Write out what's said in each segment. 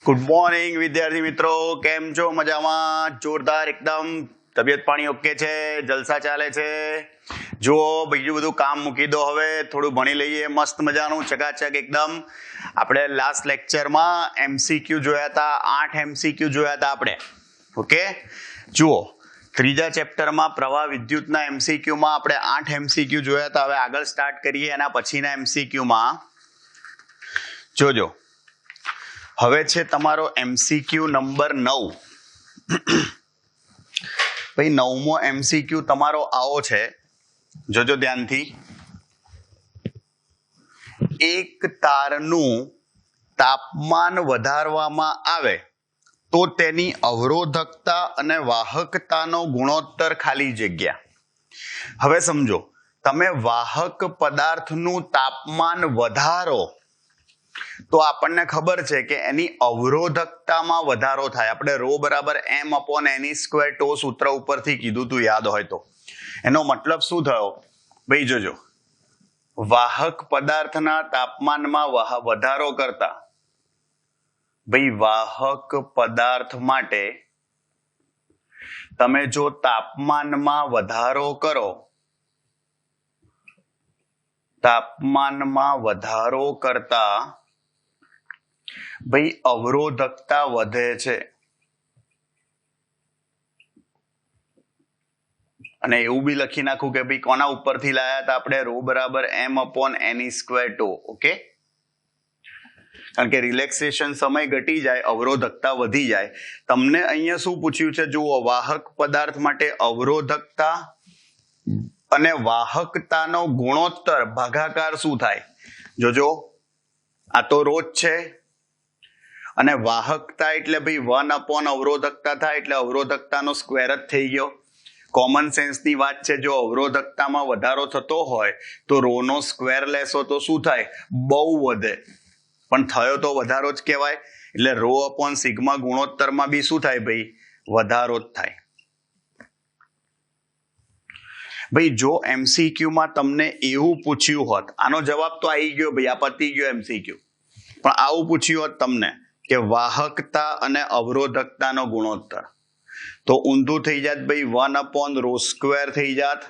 Good morning વિદ્યાર્થી મિત્રો, કેમ છો? મજામાં? જોરદાર એકદમ. તબિયત પાણી ઓકે છે? જલસા ચાલે છે? જુઓ, બીજું બધું કામ મૂકી દો, હવે થોડું ભણી લઈએ. મસ્ત મજાનું ચકાચક એકદમ. આપણે લાસ્ટ લેક્ચરમાં એમસીક્યુ જોયા હતા, 8 એમસીક્યુ જોયા હતા આપણે. ઓકે, જુઓ, ત્રીજા ચેપ્ટરમાં પ્રવાહ વિદ્યુતના એમસીક્યુમાં આપણે 8 એમસીક્યુ જોયા હતા. હવે આગળ સ્ટાર્ટ કરીએ એના પછીના એમસીક્યુમાં. જોજો, હવે છે તમારો એમસીક્યુ નંબર 9. ભાઈ 9મો એમસીક્યુ તમારો આવો છે, જોજો ધ્યાનથી. એક તારનું તાપમાન વધારવામાં આવે તો તેની અવરોધકતા અને વાહકતાનો ગુણોત્તર ખાલી જગ્યા. હવે સમજો, તમે વાહક પદાર્થનું તાપમાન વધારો તો આપણને ખબર છે કે એની અવરોધકતામાં વધારો થાય. આપણે ρ બરાબર m/ne² ટો સૂત્ર ઉપરથી કીધું તું, યાદ હોય તો. એનો મતલબ શું થયો ભાઈ? જોજો, વાહક પદાર્થના તાપમાનમાં વધારો કરતા, ભાઈ વાહક પદાર્થ માટે તમે જો તાપમાનમાં વધારો કરો, તાપમાનમાં વધારો કરતા ભાઈ અવરોધકતા વધે છે. અને એવું બી લખી નાખું કે ભાઈ કોના ઉપરથી લાયા હતા આપણે? ρ બરાબર m/ne² ટો. ઓકે, કારણ કે રિલેક્સેશન સમય ઘટી જાય, અવરોધકતા વધી જાય. તમને અહીંયા શું પૂછ્યું છે? જુઓ, વાહક પદાર્થ માટે અવરોધકતા અને વાહકતાનો ગુણોત્તર ભાગાકાર શું થાય? જોજો, આ તો રોજ છે, અને વાહકતા એટલે ભાઈ 1/ અવરોધકતા થાય, એટલે અવરોધકતાનો સ્ક્વેર જ થઈ ગયો. કોમન સેન્સની વાત છે. જો અવરોધકતામાં વધારો થતો હોય તો ρ નો સ્ક્વેર લેશો તો શું થાય? બહુ વધે, પણ થયો તો વધારો જ કહેવાય. એટલે ρ/σ ગુણોત્તરમાં બી શું થાય ભાઈ? વધારો જ થાય. ભાઈ જો એમસીક્યુમાં તમને એવું પૂછ્યું હોત, આનો જવાબ તો આવી ગયો ભાઈ, આ પતી ગયો એમસીક્યુ, પણ આવું પૂછ્યું હોત તમને કે વાહકતા અને અવરોધકતાનો ગુણોત્તર, તો ઊંધું થઈ જાત ભાઈ, 1/ρ² થઈ જાત.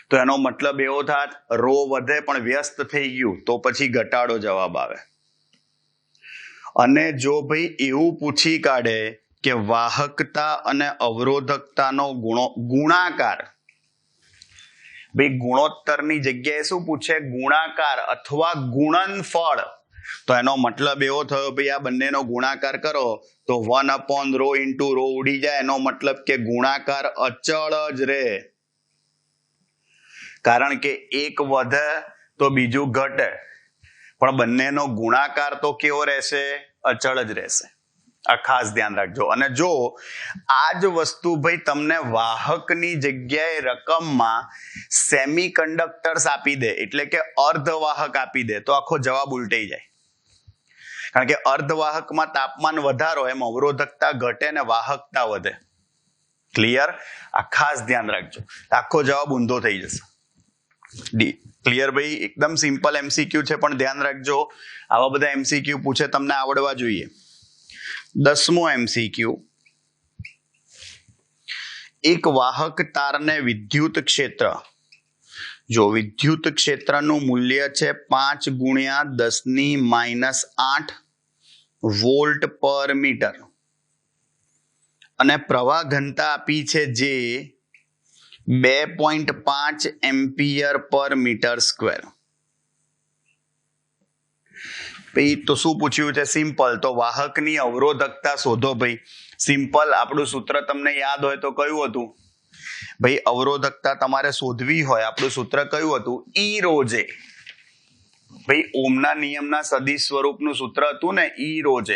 તો એનો મતલબ એવો થાત ρ વધે પણ વ્યસ્ત થઈ ગયું, તો પછી ઘટાડો જવાબ આવે. અને જો ભાઈ એવું પૂછી કાઢે કે વાહકતા અને અવરોધકતાનો ગુણાકાર, ભાઈ ગુણોત્તરની જગ્યાએ શું પૂછે? ગુણાકાર અથવા ગુણનફળ. તો એનો મતલબ એવો થયો ભાઈ, આ બંનેનો ગુણાકાર કરો તો 1/ρ × ρ ઉડી જાય. એનો મતલબ કે ગુણાકાર અચળ જ રહે, કારણ કે એક વધે તો બીજું ઘટે, પણ બંનેનો ગુણાકાર તો કેવો રહેશે? અચળ જ રહેશે. આ ખાસ ધ્યાન રાખજો. અને જો આ જ વસ્તુ ભાઈ તમને વાહકની જગ્યાએ રકમમાં સેમિકન્ડક્ટર્સ આપી દે, એટલે કે અર્ધવાહક આપી દે, તો આખો જવાબ ઉલટાઈ જાય. કારણ કે અર્ધવાહકમાં તાપમાન વધારો, એમ અવરોધકતા ઘટે ને વાહકતા વધે. ક્લિયર? આ ખાસ ધ્યાન રાખજો, આખો જવાબ ઊંધો થઈ જશે. ક્લિયર ભાઈ? એકદમ સિમ્પલ એમસીક્યુ છે, પણ ધ્યાન રાખજો, આવા બધા એમસીક્યુ પૂછે તમને આવડવા જોઈએ. 10મો એમસીક્યુ. એક વાહક તારને વિદ્યુત ક્ષેત્ર, જો વિદ્યુત ક્ષેત્રનું મૂલ્ય છે 5 × 10⁻⁸ વોલ્ટ પર મીટર, અને પ્રવાહ ઘનતા આપી છે જે 2.5 એમ્પિયર પર મીટર સ્ક્વેર. ભાઈ તો શું પૂછ્યું છે? સિમ્પલ. તો વાહકની અવરોધકતા શોધો ભાઈ. સિમ્પલ, આપણું સૂત્ર તમને યાદ હોય તો કયું હતું ભાઈ? અવરોધકતા તમારે શોધવી હોય, આપણું સૂત્ર કયું હતું? E⍴J. ભાઈ ઓમના નિયમના સદિશ સ્વરૂપનું સૂત્ર હતું ને, E⍴J.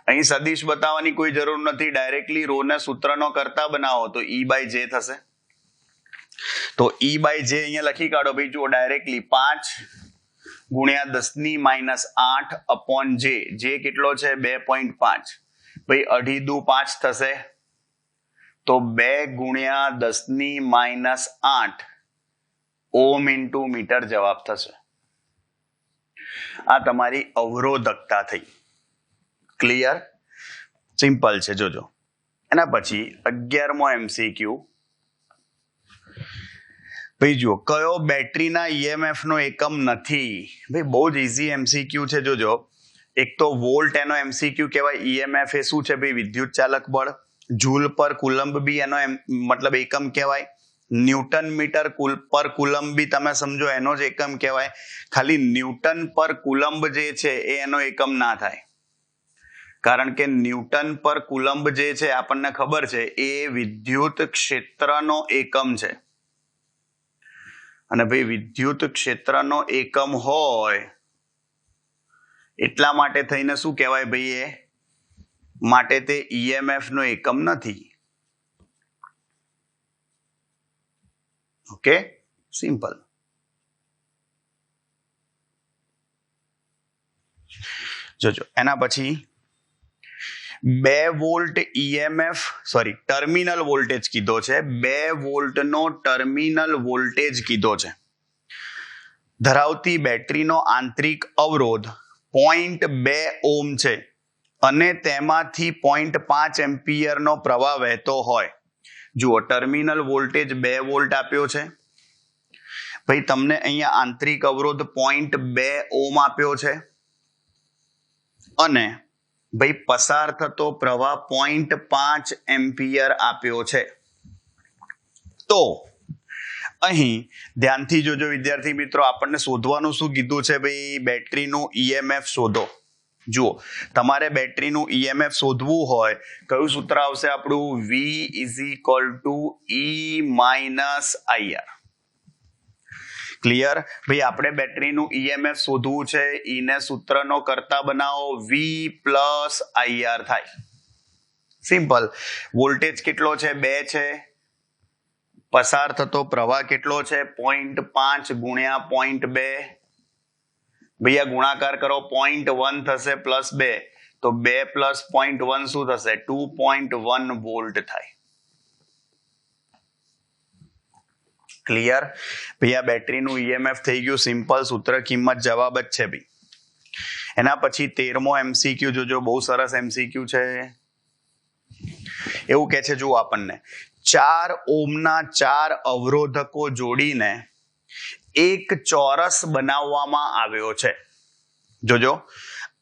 અહીં સદિશ બતાવવાની કોઈ જરૂર નથી, ડાયરેક્ટલી ρ ને સૂત્રનો કરતા બનાવો તો E/J થશે. તો E/J અહીંયા લખી કાઢો ભાઈ. જુઓ, ડાયરેક્ટલી 5 × 10⁸ J કેટલો છે? 2.5. ભાઈ 2.5 દુ 5 થશે, તો 2 × 10⁻⁸ ઓમ × મીટર જવાબ થશે. આ તમારી અવરોધકતા થઈ. ક્લિયર? સિમ્પલ છે. જોજો એના પછી 11મો MCQ. ભાઈ જુઓ, કયો બેટરીના EMF નો એકમ નથી? ભાઈ બહુ જ ઇઝી MCQ છે. જોજો, એક તો વોલ્ટ એનો MCQ કહેવાય. EMF એ શું છે ભાઈ? વિદ્યુત ચાલક બળ. જૂલ પર કુલમ્બ બી એનો મતલબ એકમ કહેવાય. ન્યૂટન મીટર પર કુલમ્બ બી તમે સમજો એનો જ એકમ કહેવાય. ખાલી ન્યૂટન પર કુલમ્બ જે છે એ એનો એકમ ના થાય, કારણ કે ન્યૂટન પર કુલમ્બ જે છે આપણને ખબર છે એ વિદ્યુત ક્ષેત્રનો એકમ છે. અને ભાઈ વિદ્યુત ક્ષેત્રનો એકમ હોય એટલા માટે થઈને શું કહેવાય ભાઈ? એ માટે તે EMF નો એકમ નથી. Okay, simple. જોજો એના પછી 2 વોલ્ટ EMF ટર્મિનલ વોલ્ટેજ કીધો છે. 2 વોલ્ટનો ટર્મિનલ વોલ્ટેજ કીધો છે ધરાવતી બેટરીનો આંતરિક અવરોધ 0.2 ઓહ્મ છે અને તેમાંથી 0.5 એમ્પિયરનો પ્રવાહ વહેતો હોય. જુઓ, ટર્મિનલ વોલ્ટેજ 2 વોલ્ટ આપ્યો છે. ભાઈ તમને અહીંયા આંતરિક અવરોધ 0.2 ઓહ્મ આપ્યો છે અને ભાઈ પસાર થતો પ્રવાહ 0.5 એમ્પિયર આપ્યો છે. તો અહીં ધ્યાનથી જોજો વિદ્યાર્થી મિત્રો, આપણને શોધવાનું શું કીધું છે ભાઈ? બેટરીનું EMF શોધો. જુઓ, તમારે બેટરીનું EMF શોધવું હોય કયું સૂત્ર આવશે આપણું? V = E - IR. ક્લિયર? ભાઈ આપણે બેટરીનું EMF શોધવું છે. E ને સૂત્રનો કરતા બનાવો, V + IR થાય. સિમ્પલ. વોલ્ટેજ કેટલો છે? 2 છે. પસાર થતો પ્રવાહ કેટલો છે? 0.5 × 0.2. ભૈયા ગુણાકાર કરો, 0.1 થશે +2, તો 2 + 0.1 શું થશે? 2.1 વોલ્ટ થાય. ક્લિયર? ભૈયા બેટરીનું EMF થઈ ગયું સિમ્પલ. સૂત્ર કિંમત જવાબ જ છે ભાઈ. એના પછી 13મો MCQ જોજો, બહુ સરસ MCQ છે. એવું કે છે, જુઓ આપણને 4 ઓહ્મના 4 અવરોધકો જોડીને એક ચોરસ બનાવવામાં આવ્યો છે. જોજો,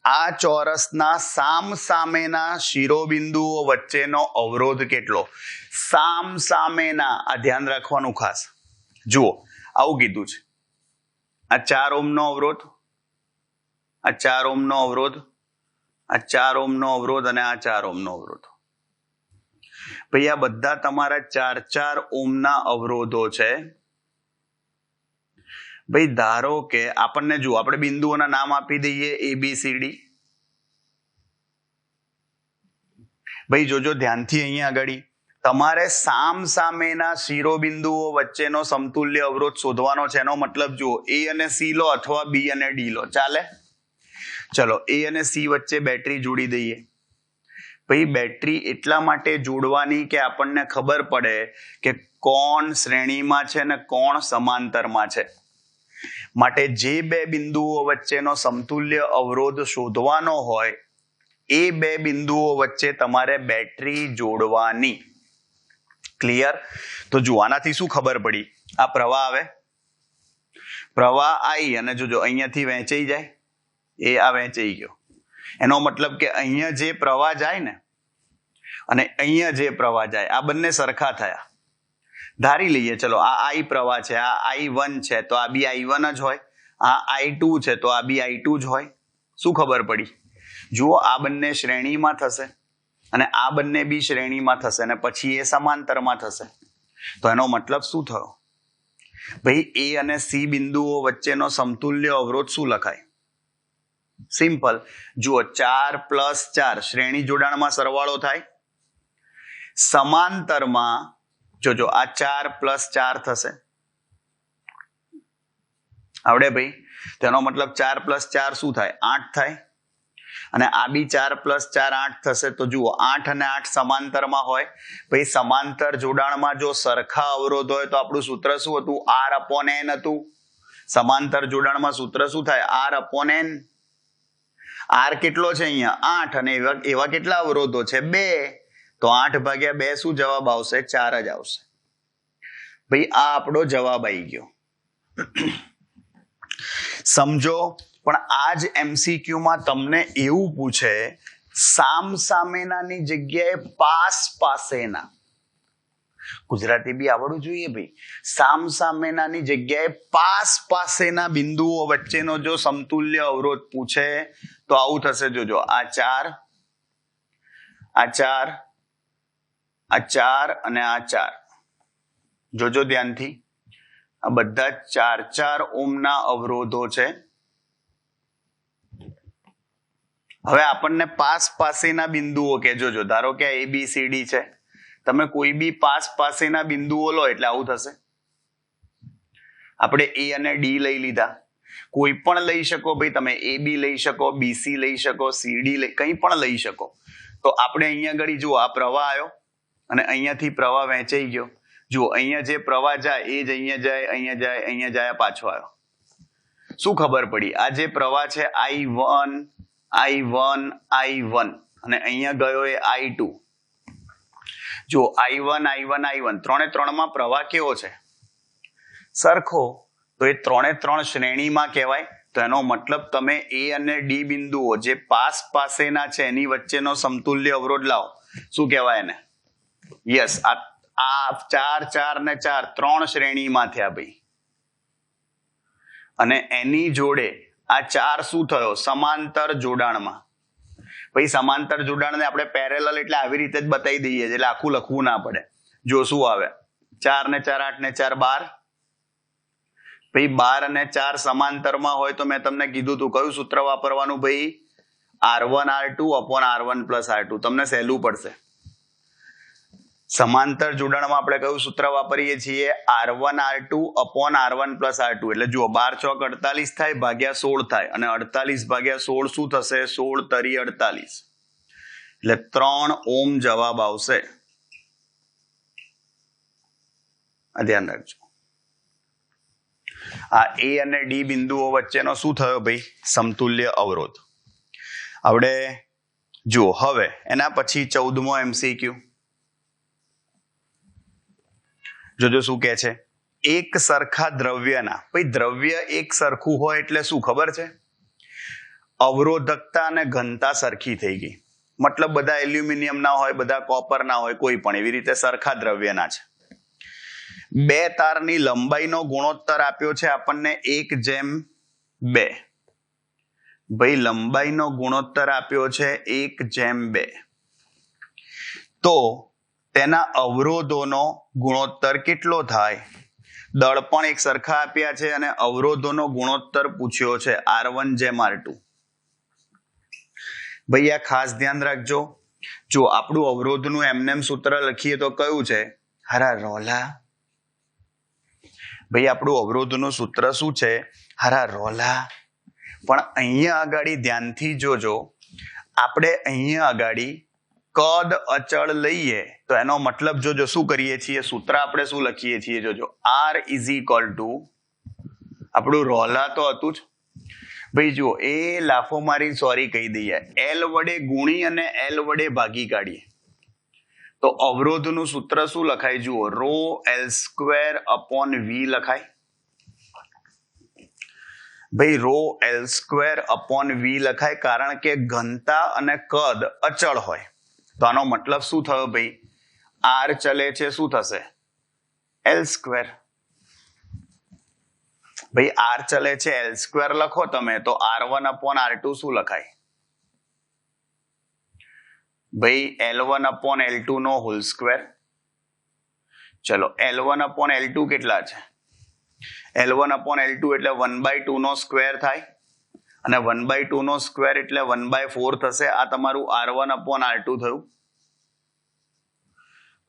આ ચોરસના સામસામેના શિરોબિંદુઓ વચ્ચેનો અવરોધ કેટલો? સામસામેના, આ ધ્યાન રાખવાનું ખાસ. જુઓ, આવું કીધું છે. આ 4 ઓહ્મનો અવરોધ, આ 4 ઓહ્મનો અવરોધ, આ 4 ઓહ્મનો અવરોધ અને આ 4 ઓહ્મનો અવરોધ. ભાઈ આ બધા તમારા 4 ઓહ્મના અવરોધો છે. ભાઈ ધારો કે આપણને જુઓ, આપણે બિંદુઓના નામ આપી દઈએ ABCD. ભાઈ જોજો ધ્યાનથી, અહીંયા આગળ તમારે સામસામેના શિરોબિંદુઓ વચ્ચેનો સમતુલ્ય અવરોધ શોધવાનો છે. એનો મતલબ જુઓ, A અને C લો અથવા B અને D લો, ચાલે? ચલો, A અને C વચ્ચે બેટરી જોડી દઈએ. ભાઈ બેટરી એટલા માટે જોડવાની કે આપણને ખબર પડે કે કોણ શ્રેણીમાં છે ને કોણ સમાંતરમાં છે. માટે જે 2 બિંદુઓ વચ્ચેનો સમતુલ્ય અવરોધ શોધવાનો હોય એ 2 બિંદુઓ વચ્ચે તમારે બેટરી જોડવાની. ક્લિયર? તો જુઓ, આનાથી શું ખબર પડી? આ પ્રવાહ આવે, પ્રવાહ આવી અને જોજો અહીંયાથી વહેંચાઈ જાય, એ આ વહેંચાઈ ગયો. એનો મતલબ કે અહીંયા જે પ્રવાહ જાય ને અને અહીંયા જે પ્રવાહ જાય, આ બંને સરખા થયા. ધારી લઈએ, ચલો આ I પ્રવાહ છે, આ I1 છે, તો આ બી I1 જ હોય. આ I2 છે, તો આ બી I2 જ હોય. શું ખબર પડી? જુઓ, આ બંને શ્રેણીમાં થશે અને આ બંને બી શ્રેણીમાં થશે અને પછી એ સમાંતરમાં થશે. તો એનો મતલબ શું થયો? ભાઈ A અને C બિંદુઓ વચ્ચેનો સમતુલ્ય અવરોધ શું લખાય? સિમ્પલ. જુઓ, 4 + 4 શ્રેણી જોડાણમાં સરવાળો થાય. સમાંતરમાં જોજો, આ 4 + 4 થશે. આવડે ભાઈ? તેનો મતલબ 4 + 4 શું થાય? 8 થાય. અને આ બી 4 + 4 8 થશે. તો જુઓ, 8 અને 8 સમાંતરમાં હોય. ભાઈ સમાંતર જોડાણમાં જો સરખા અવરોધ હોય તો આપણું સૂત્ર શું હતું? R/N હતું. સમાંતર જોડાણમાં સૂત્ર શું થાય? R/N. આર કેટલો છે અહીંયા 8 અને એવા કેટલા અવરોધો છે 2, તો 8/2 શું જવાબ આવશે? 4 જ આવશે. ભાઈ આ આપણો જવાબ આવી ગયો. સમજો. પણ આ જ MCQ માં તમને એવું પૂછે સામસામેનાની જગ્યાએ પાસેના. ગુજરાતી બી આવડવું જોઈએ ભાઈ. સામસામેનાની જગ્યાએ પાસેના બિંદુઓ વચ્ચેનો જો સમતુલ્ય અવરોધ પૂછે તો આવું થશે. જોજો, આ 4, આ 4, આ 4 અને આ 4. જોજો ધ્યાનથી, આ બધા 4 ઓહમના અવરોધો છે. હવે આપણને પાસેના બિંદુઓ કે જોજો, ધારો કે A B C D છે, તમે કોઈ બી પાસેના બિંદુઓ લો એટલે આવું થશે. આપણે A અને D લઈ લીધા, કોઈ પણ લઈ શકો ભાઈ, તમે AB લઈ શકો, BC લઈ શકો, CD કંઈ પણ લઈ શકો. તો આપણે અહીંયા આગળ જુઓ, આ પ્રવાહ આવ્યો અને અહીંયાથી પ્રવાહ વહેંચાઈ ગયો. જુઓ, અહીંયા જે પ્રવાહ જાય એ જ અહીંયા જાય, અહીંયા જાય, અહીંયા જાય, પાછો આવ્યો. શું ખબર પડી? આ જે પ્રવાહ છે I1 અને અહીંયા ગયો એ I2. જો I1 ત્રણેમાં પ્રવાહ કેવો છે? સરખો. તો એ 3 શ્રેણીમાં કહેવાય. તો એનો મતલબ તમે A અને D બિંદુઓ જે પાસેના છે એની વચ્ચેનો સમતુલ્ય અવરોધ લાવો. શું કહેવાય એને? યસ, આ 4 ને 4 3 શ્રેણીમાં થયા ભાઈ. અને એની જોડે આ 4 શું થયો? સમાંતર જોડાણમાં. ભાઈ સમાંતર જોડાણને આપણે પેરેલલ એટલે આવી રીતે જ બતાવી દઈએ એટલે આખું લખવું ના પડે. જો શું આવે? 4 ને 4 8 ને 4 12. ભાઈ 12 અને 4 સમાંતરમાં હોય તો મેં તમને કીધું તું કયું સૂત્ર વાપરવાનું ભાઈ? R1 R2 upon R1 plus R2. તમને સહેલું પડશે. સમાંતર જોડાણમાં આપણે કયું સૂત્ર વાપરીએ છીએ? R1 R2 upon R1 plus R2. એટલે જુઓ, 12 ચોક 48 થાય, ભાગ્યા 16 થાય, અને 48 ભાગ્યા 16 શું થશે? 16 તરી 48. એટલે 3 ઓહમ જવાબ આવશે. આ ધ્યાન રાખજો. આ A અને D બિંદુઓ વચ્ચેનો શું થયો ભાઈ? સમતુલ્ય અવરોધ. આપણે જુઓ, હવે એના પછી 14મો MCQ. જોજો શું કહે છે? એક સરખા દ્રવ્યના. ભાઈ દ્રવ્ય એક સરખું હોય એટલે શું ખબર છે? અવરોધકતા અને ઘનતા સરખી થઈ ગઈ. મતલબ બધા એલ્યુમિનિયમ ના હોય, બધા કોપર ના હોય, કોઈ પણ એવી રીતે સરખા દ્રવ્યના છે. 2 તારની લંબાઈનો ગુણોત્તર આપ્યો છે આપણને 1:2. ભાઈ લંબાઈનો ગુણોત્તર આપ્યો છે 1:2. તો તેના અવરોધોનો ગુણોત્તર કેટલો થાય? દળ પણ એક સરખા આપ્યા છે અને અવરોધોનો ગુણોત્તર પૂછ્યો છે R1:R2. ભાઈ આ ખાસ ધ્યાન રાખજો. જો આપણું અવરોધનું એમનેમ સૂત્ર લખીએ તો કયું છે? હરા રોલા. ભાઈ આપણું અવરોધનું સૂત્ર શું છે? હરા રોલા. પણ અહીંયા આગળ ધ્યાનથી જોજો, આપણે અહીંયા આગળ કદ અચળ લઈએ તો એનો મતલબ જોજો શું કરીએ છીએ? સૂત્ર આપણે શું લખીએ છીએ? જોજો, R આપણું રોલા તો હતું જ ભાઈ. જુઓ, એ લાફો મારી સોરી કહી દઈએ, L વડે ગુણી અને L વડે ભાગી કાઢીએ તો અવરોધનું સૂત્ર શું લખાય? જુઓ, ρL² upon V લખાય. ભાઈ ρL² upon V લખાય કારણ કે ઘનતા અને કદ અચળ હોય. તો આનો મતલબ શું થયો ભાઈ? R ચલે છે, શું થશે? L². ભાઈ R ચલે છે, L² લખો તમે તો R1 upon R2 શું લખાય? ભાઈ L1 upon L2 નો હોલ સ્ક્વેર. ચલો, L1 upon L2 કેટલા છે? L1 upon L2 એટલે 1/2 નો સ્ક્વેર થાય, અને 1/2 નો સ્ક્વેર એટલે 1/4 થશે. આ તમારું R1 upon R2 થયું.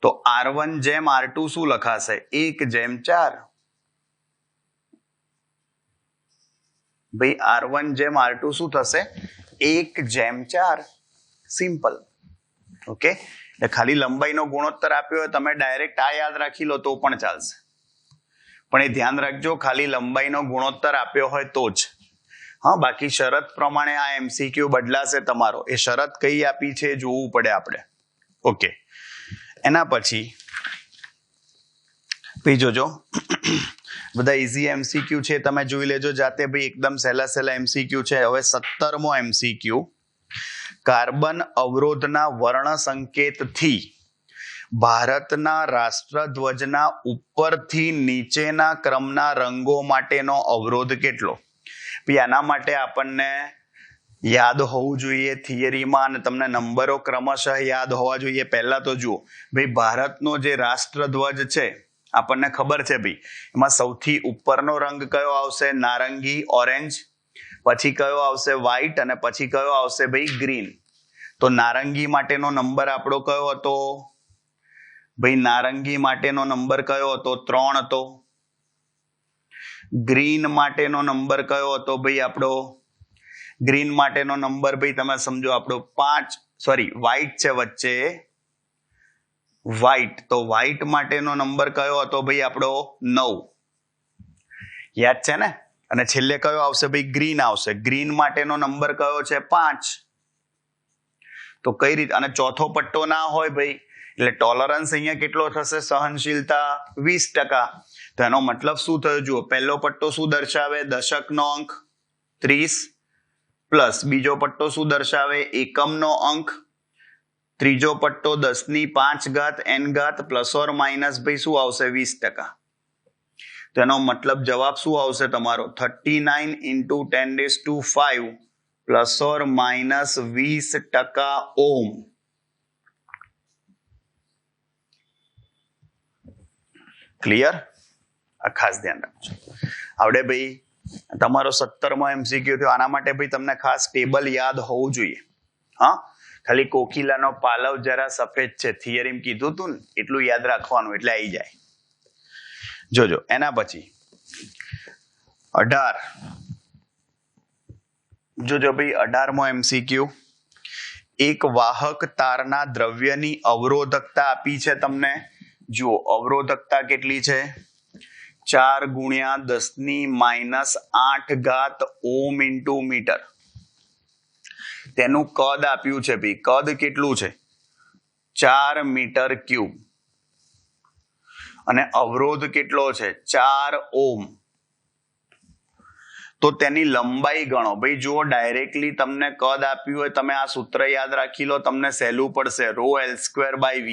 તો R1:R2 શું લખાશે? 1:4. ભાઈ R1:R2 શું થશે? 1:4. સિમ્પલ. ઓકે, એટલે ખાલી લંબાઈનો ગુણોત્તર આપ્યો હોય તમે ડાયરેક્ટ આ યાદ રાખી લો તો પણ ચાલશે. પણ એ ધ્યાન રાખજો, ખાલી લંબાઈનો ગુણોત્તર આપ્યો હોય તો જ. હા, બાકી શરત પ્રમાણે આ એમસીક્યુ બદલાશે તમારો. એ શરત કઈ આપી છે જોવું પડે આપણે. ઓકે, એના પછી જોજો બધા ઇઝી એમસીક્યુ છે, તમે જોઈ લેજો જાતે ભાઈ, એકદમ સહેલા એમસીક્યુ છે. હવે 17મો એમસીક્યુ, કાર્બન અવરોધના વર્ણ સંકેતથી ભારતના રાષ્ટ્રધ્વજના ઉપરથી નીચેના ક્રમના રંગો માટેનો અવરોધ કેટલો? ભાઈ આના માટે આપણને યાદ હોવું જોઈએ થિયરીમાં, અને તમને નંબરો ક્રમશઃ યાદ હોવા જોઈએ. પહેલા તો જુઓ ભાઈ, ભારતનો જે રાષ્ટ્રધ્વજ છે આપણને ખબર છે ભાઈ, એમાં સૌથી ઉપરનો રંગ કયો આવશે? નારંગી, ઓરેન્જ. પછી કયો આવશે? વ્હાઈટ. અને પછી કયો આવશે ભાઈ? ગ્રીન. તો નારંગી માટેનો નંબર આપણો કયો હતો ભાઈ? નારંગી માટેનો નંબર કયો હતો? 3 હતો. ગ્રીન માટેનો નંબર કયો હતો ભાઈ આપણો? ગ્રીન માટેનો નંબર ભાઈ તમે સમજો આપણો 5, સોરી વ્હાઈટ છે વચ્ચે, વ્હાઈટ. તો વ્હાઈટ માટેનો નંબર કયો હતો ભાઈ આપણો? 9. યાદ છે ને? અને છેલ્લે કયો આવશે ભાઈ? ગ્રીન આવશે. ગ્રીન માટેનો નંબર કયો છે? 5. તો કઈ રીતે? અને ચોથો પટ્ટો ના હોય ભાઈ, એટલે ટોલરન્સ અહીંયા કેટલો થશે? સહનશીલતા 20%. તો એનો મતલબ શું થયો? જુઓ, પહેલો પટ્ટો શું દર્શાવે? દશકનો અંક 30 પ્લસ બીજો પટ્ટો શું દર્શાવે? એકમનો અંક. ત્રીજો પટ્ટો 10⁵ n ઘાત પ્લસ ઓર માઇનસ ભાઈ શું આવશે? 20%. તો એનો મતલબ જવાબ શું આવશે તમારો? 39 × 10⁵ plus or minus 20% Om. Clear? આ ખાસ ધ્યાન રાખજો. આવડે ભાઈ, તમારો 17મો એમસીક્યુ થયો. આના માટે ભાઈ તમને ખાસ ટેબલ યાદ હોવું જોઈએ. હા, ખાલી કોકિલાનો પાલવ જરા સફેદ છે, થિયરીમાં કીધું તું ને, એટલું યાદ રાખવાનું એટલે આવી જાય. જોજો, એના પછી 18. જોજો ભાઈ, 18મો એમસીક્યુ, એક વાહક તારના દ્રવ્યની અવરોધકતા આપી છે તમને. જુઓ, અવરોધકતા કેટલી છે? 4 × 10⁻8 ઓમ × મીટર. તેનું કદ આપ્યું છે ભાઈ. કદ કેટલું છે? 4 મીટર ક્યુબ. અને અવરોધ કેટલો છે? 4 ઓમ. તો તેની લંબાઈ ગણો ભાઈ. જુઓ, ડાયરેક્ટલી તમને કદ આપ્યું હોય, તમે આ સૂત્ર યાદ રાખી લો, તમને સહેલું પડશે. ρL²/v.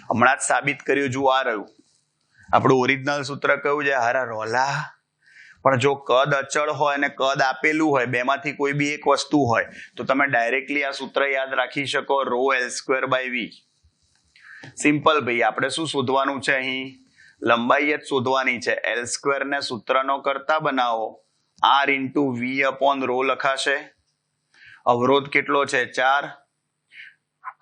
હમણાં જ સાબિત કર્યું. જુઓ, આ રહ્યું આપણું ઓરિજિનલ સૂત્ર. કયું છે? હારા રોલા. પણ જો કદ અચળ હોય અને કદ આપેલું હોય, બેમાંથી કોઈ બી એક વસ્તુ હોય, તો તમે ડાયરેક્ટલી આ સૂત્ર યાદ રાખી શકો. ρL²/v. સિમ્પલ ભાઈ. આપણે શું શોધવાનું છે અહીં? લંબાઈ જ શોધવાની છે. L² ને સૂત્રનો કરતા બનાવો, R × V/ρ લખાશે. અવરોધ કેટલો છે? 4.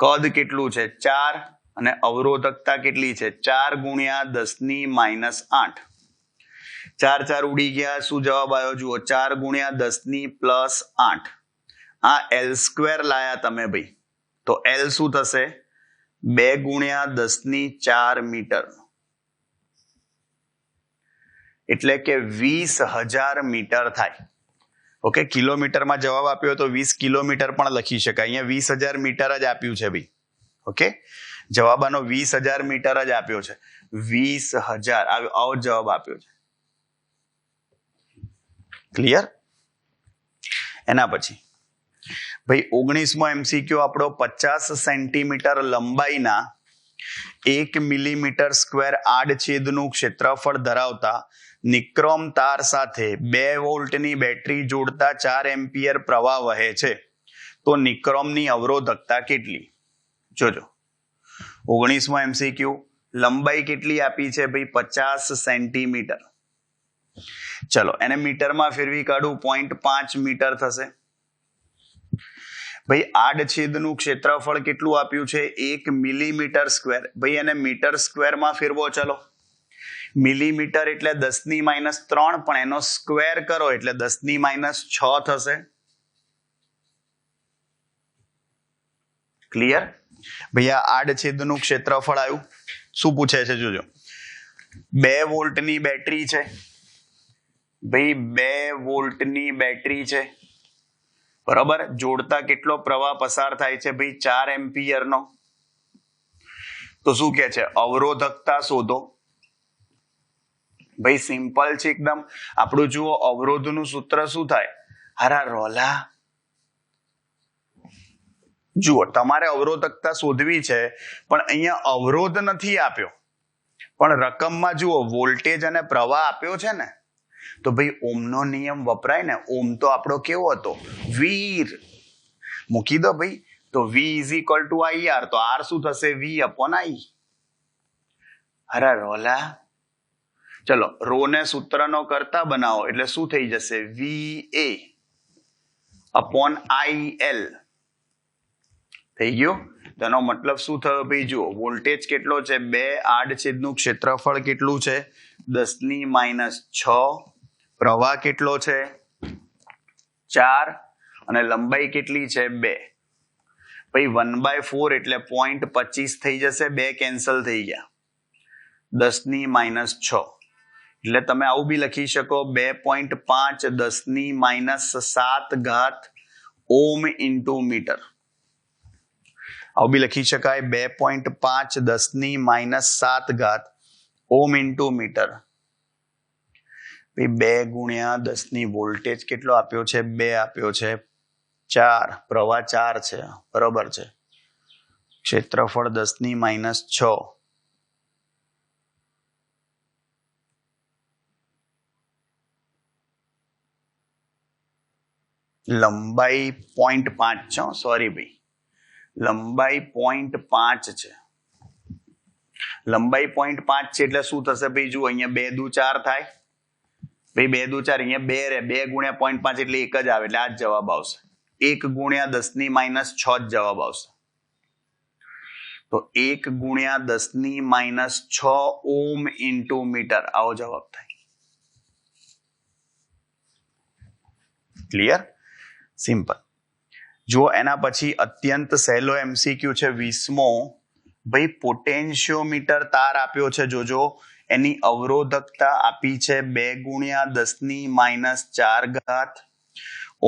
કદ કેટલું છે? 4. અને અવરોધકતા કેટલી છે? 4 × 10⁻8. 4 4 ઉડી ગયા. શું જવાબ આવ્યો? જુઓ, 4 × 10⁻8. આ L² લાયા તમે ભાઈ, તો L શું થશે? 2 × 10⁴ મીટર. એટલે કે 20,000 મીટર થાય. ઓકે, કિલોમીટરમાં જવાબ આપ્યો તો 20 કિલોમીટર પણ લખી શકાય. અહીંયા 20,000 મીટર જ આપ્યું છે ભાઈ. ઓકે, જવાબ આનો 20,000 મીટર જ આપ્યો છે. 20,000 આવો જવાબ આપ્યો છે. ક્લિયર? એના પછી ભાઈ 19મો એમસીક્યુ આપણો, 50 સેન્ટીમીટર લંબાઈના 1 મિલીમીટર સ્ક્વેર આડછેદનું ક્ષેત્રફળ ધરાવતા નિક્રોમ તાર સાથે 2 વોલ્ટની બેટરી જોડતા 4 એમ્પિયર પ્રવાહ વહે છે. તો નિક્રોમની અવરોધકતા કેટલી? જોજો, 19મો એમસીક્યુ, લંબાઈ કેટલી આપી છે ભાઈ? 50 સેન્ટીમીટર. ચલો, એને મીટરમાં ફેરવી કાઢું, 0.5 મીટર થશે. ભાઈ આડછેદનું ક્ષેત્રફળ કેટલું આપ્યું છે? 1 મિલીમીટર સ્ક્વેર. ભાઈ એને મીટર સ્ક્વેરમાં ફેરવો. ચલો, મિલીમીટર એટલે 10⁻3, પણ એનો સ્ક્વેર કરો એટલે 10⁻6 થશે. ક્લિયર? ભાઈ આ આડછેદનું ક્ષેત્રફળ આવ્યું. શું પૂછે છે? જોજો, 2 વોલ્ટની બેટરી છે. ભાઈ 2 વોલ્ટની બેટરી છે, બરાબર. જોડતા કેટલો પ્રવાહ પસાર થાય છે ભાઈ? 4 એમ્પિયરનો. તો શું કે છે? અવરોધકતા શોધો. ભાઈ સિમ્પલ છે એકદમ. આપણું જુઓ અવરોધનું સૂત્ર શું થાય? હારા રોલા, જુઓ તમારે અવરોધકતા શોધવી છે, પણ અહીંયા અવરોધ નથી આપ્યો, પણ રકમમાં જુઓ વોલ્ટેજ અને પ્રવાહ આપ્યો છે ને, તો ભાઈ ઓમનો નિયમ વપરાય ને. ઓમ તો આપણો કેવો હતો? વીર. મૂકી દો ભાઈ. તો V is equal to IR, તો R શું થશે? V upon I. અરે રોલા, ચલો રો ને સૂત્રનો કરતા બનાવો એટલે શું થઈ જશે? VA અપોન IL થઈ ગયું. તેનો મતલબ શું થયો ભાઈ? જુઓ વોલ્ટેજ કેટલો છે? 2, આડછેદનું ક્ષેત્રફળ કેટલું છે? 10⁻⁶. પ્રવાહ કેટલો છે? 4, અને લંબાઈ કેટલી છે? 2. ભાઈ 1/4 એટલે 0.25 થઈ જશે. 2 કેન્સલ થઈ ગયા. 10⁻⁶. એટલે તમે આવું બી લખી શકો 2.5 10⁻⁷ ઓમ ઇન્ટુ મીટર. આવું બી લખી શકાય 2.5 10⁻⁷ ઓમ ઇન્ટુ મીટર. 2 ગુણ્યા 10 વોલ્ટેજ કેટલો આપ્યો છે? 2 આપ્યો છે. 4 પ્રવાહ 4 છે, બરોબર છે. ક્ષેત્રફળ 10⁻⁶. લંબાઈ 0.5 છે. સોરી ભાઈ, લંબાઈ 0.5 છે. લંબાઈ 0.5 છે એટલે શું થશે ભાઈ? જુઓ અહીંયા 2 દુ 4 થાય. ભાઈ 2 દુ 4, અહીંયા 2 રે, 2 ગુણ્યા 0.5 એટલે 1 જ આવે, એટલે આ જ જવાબ આવશે. 1 ગુણ્યા 10⁻⁶ જ જવાબ આવશે. તો 1 ગુણ્યા 10⁻⁶ ઓમ ઇન્ટુ મીટર, આવો જવાબ થાય. ક્લિયર? સિમ્પલ. જો એના પછી અત્યંત સહેલો MCQ છે 20મો. ભાઈ પોટેન્શિયોમીટર તાર આપ્યો છે, જોજો એની અવરોધકતા આપી છે 2 ગુણ્યા 10⁻⁴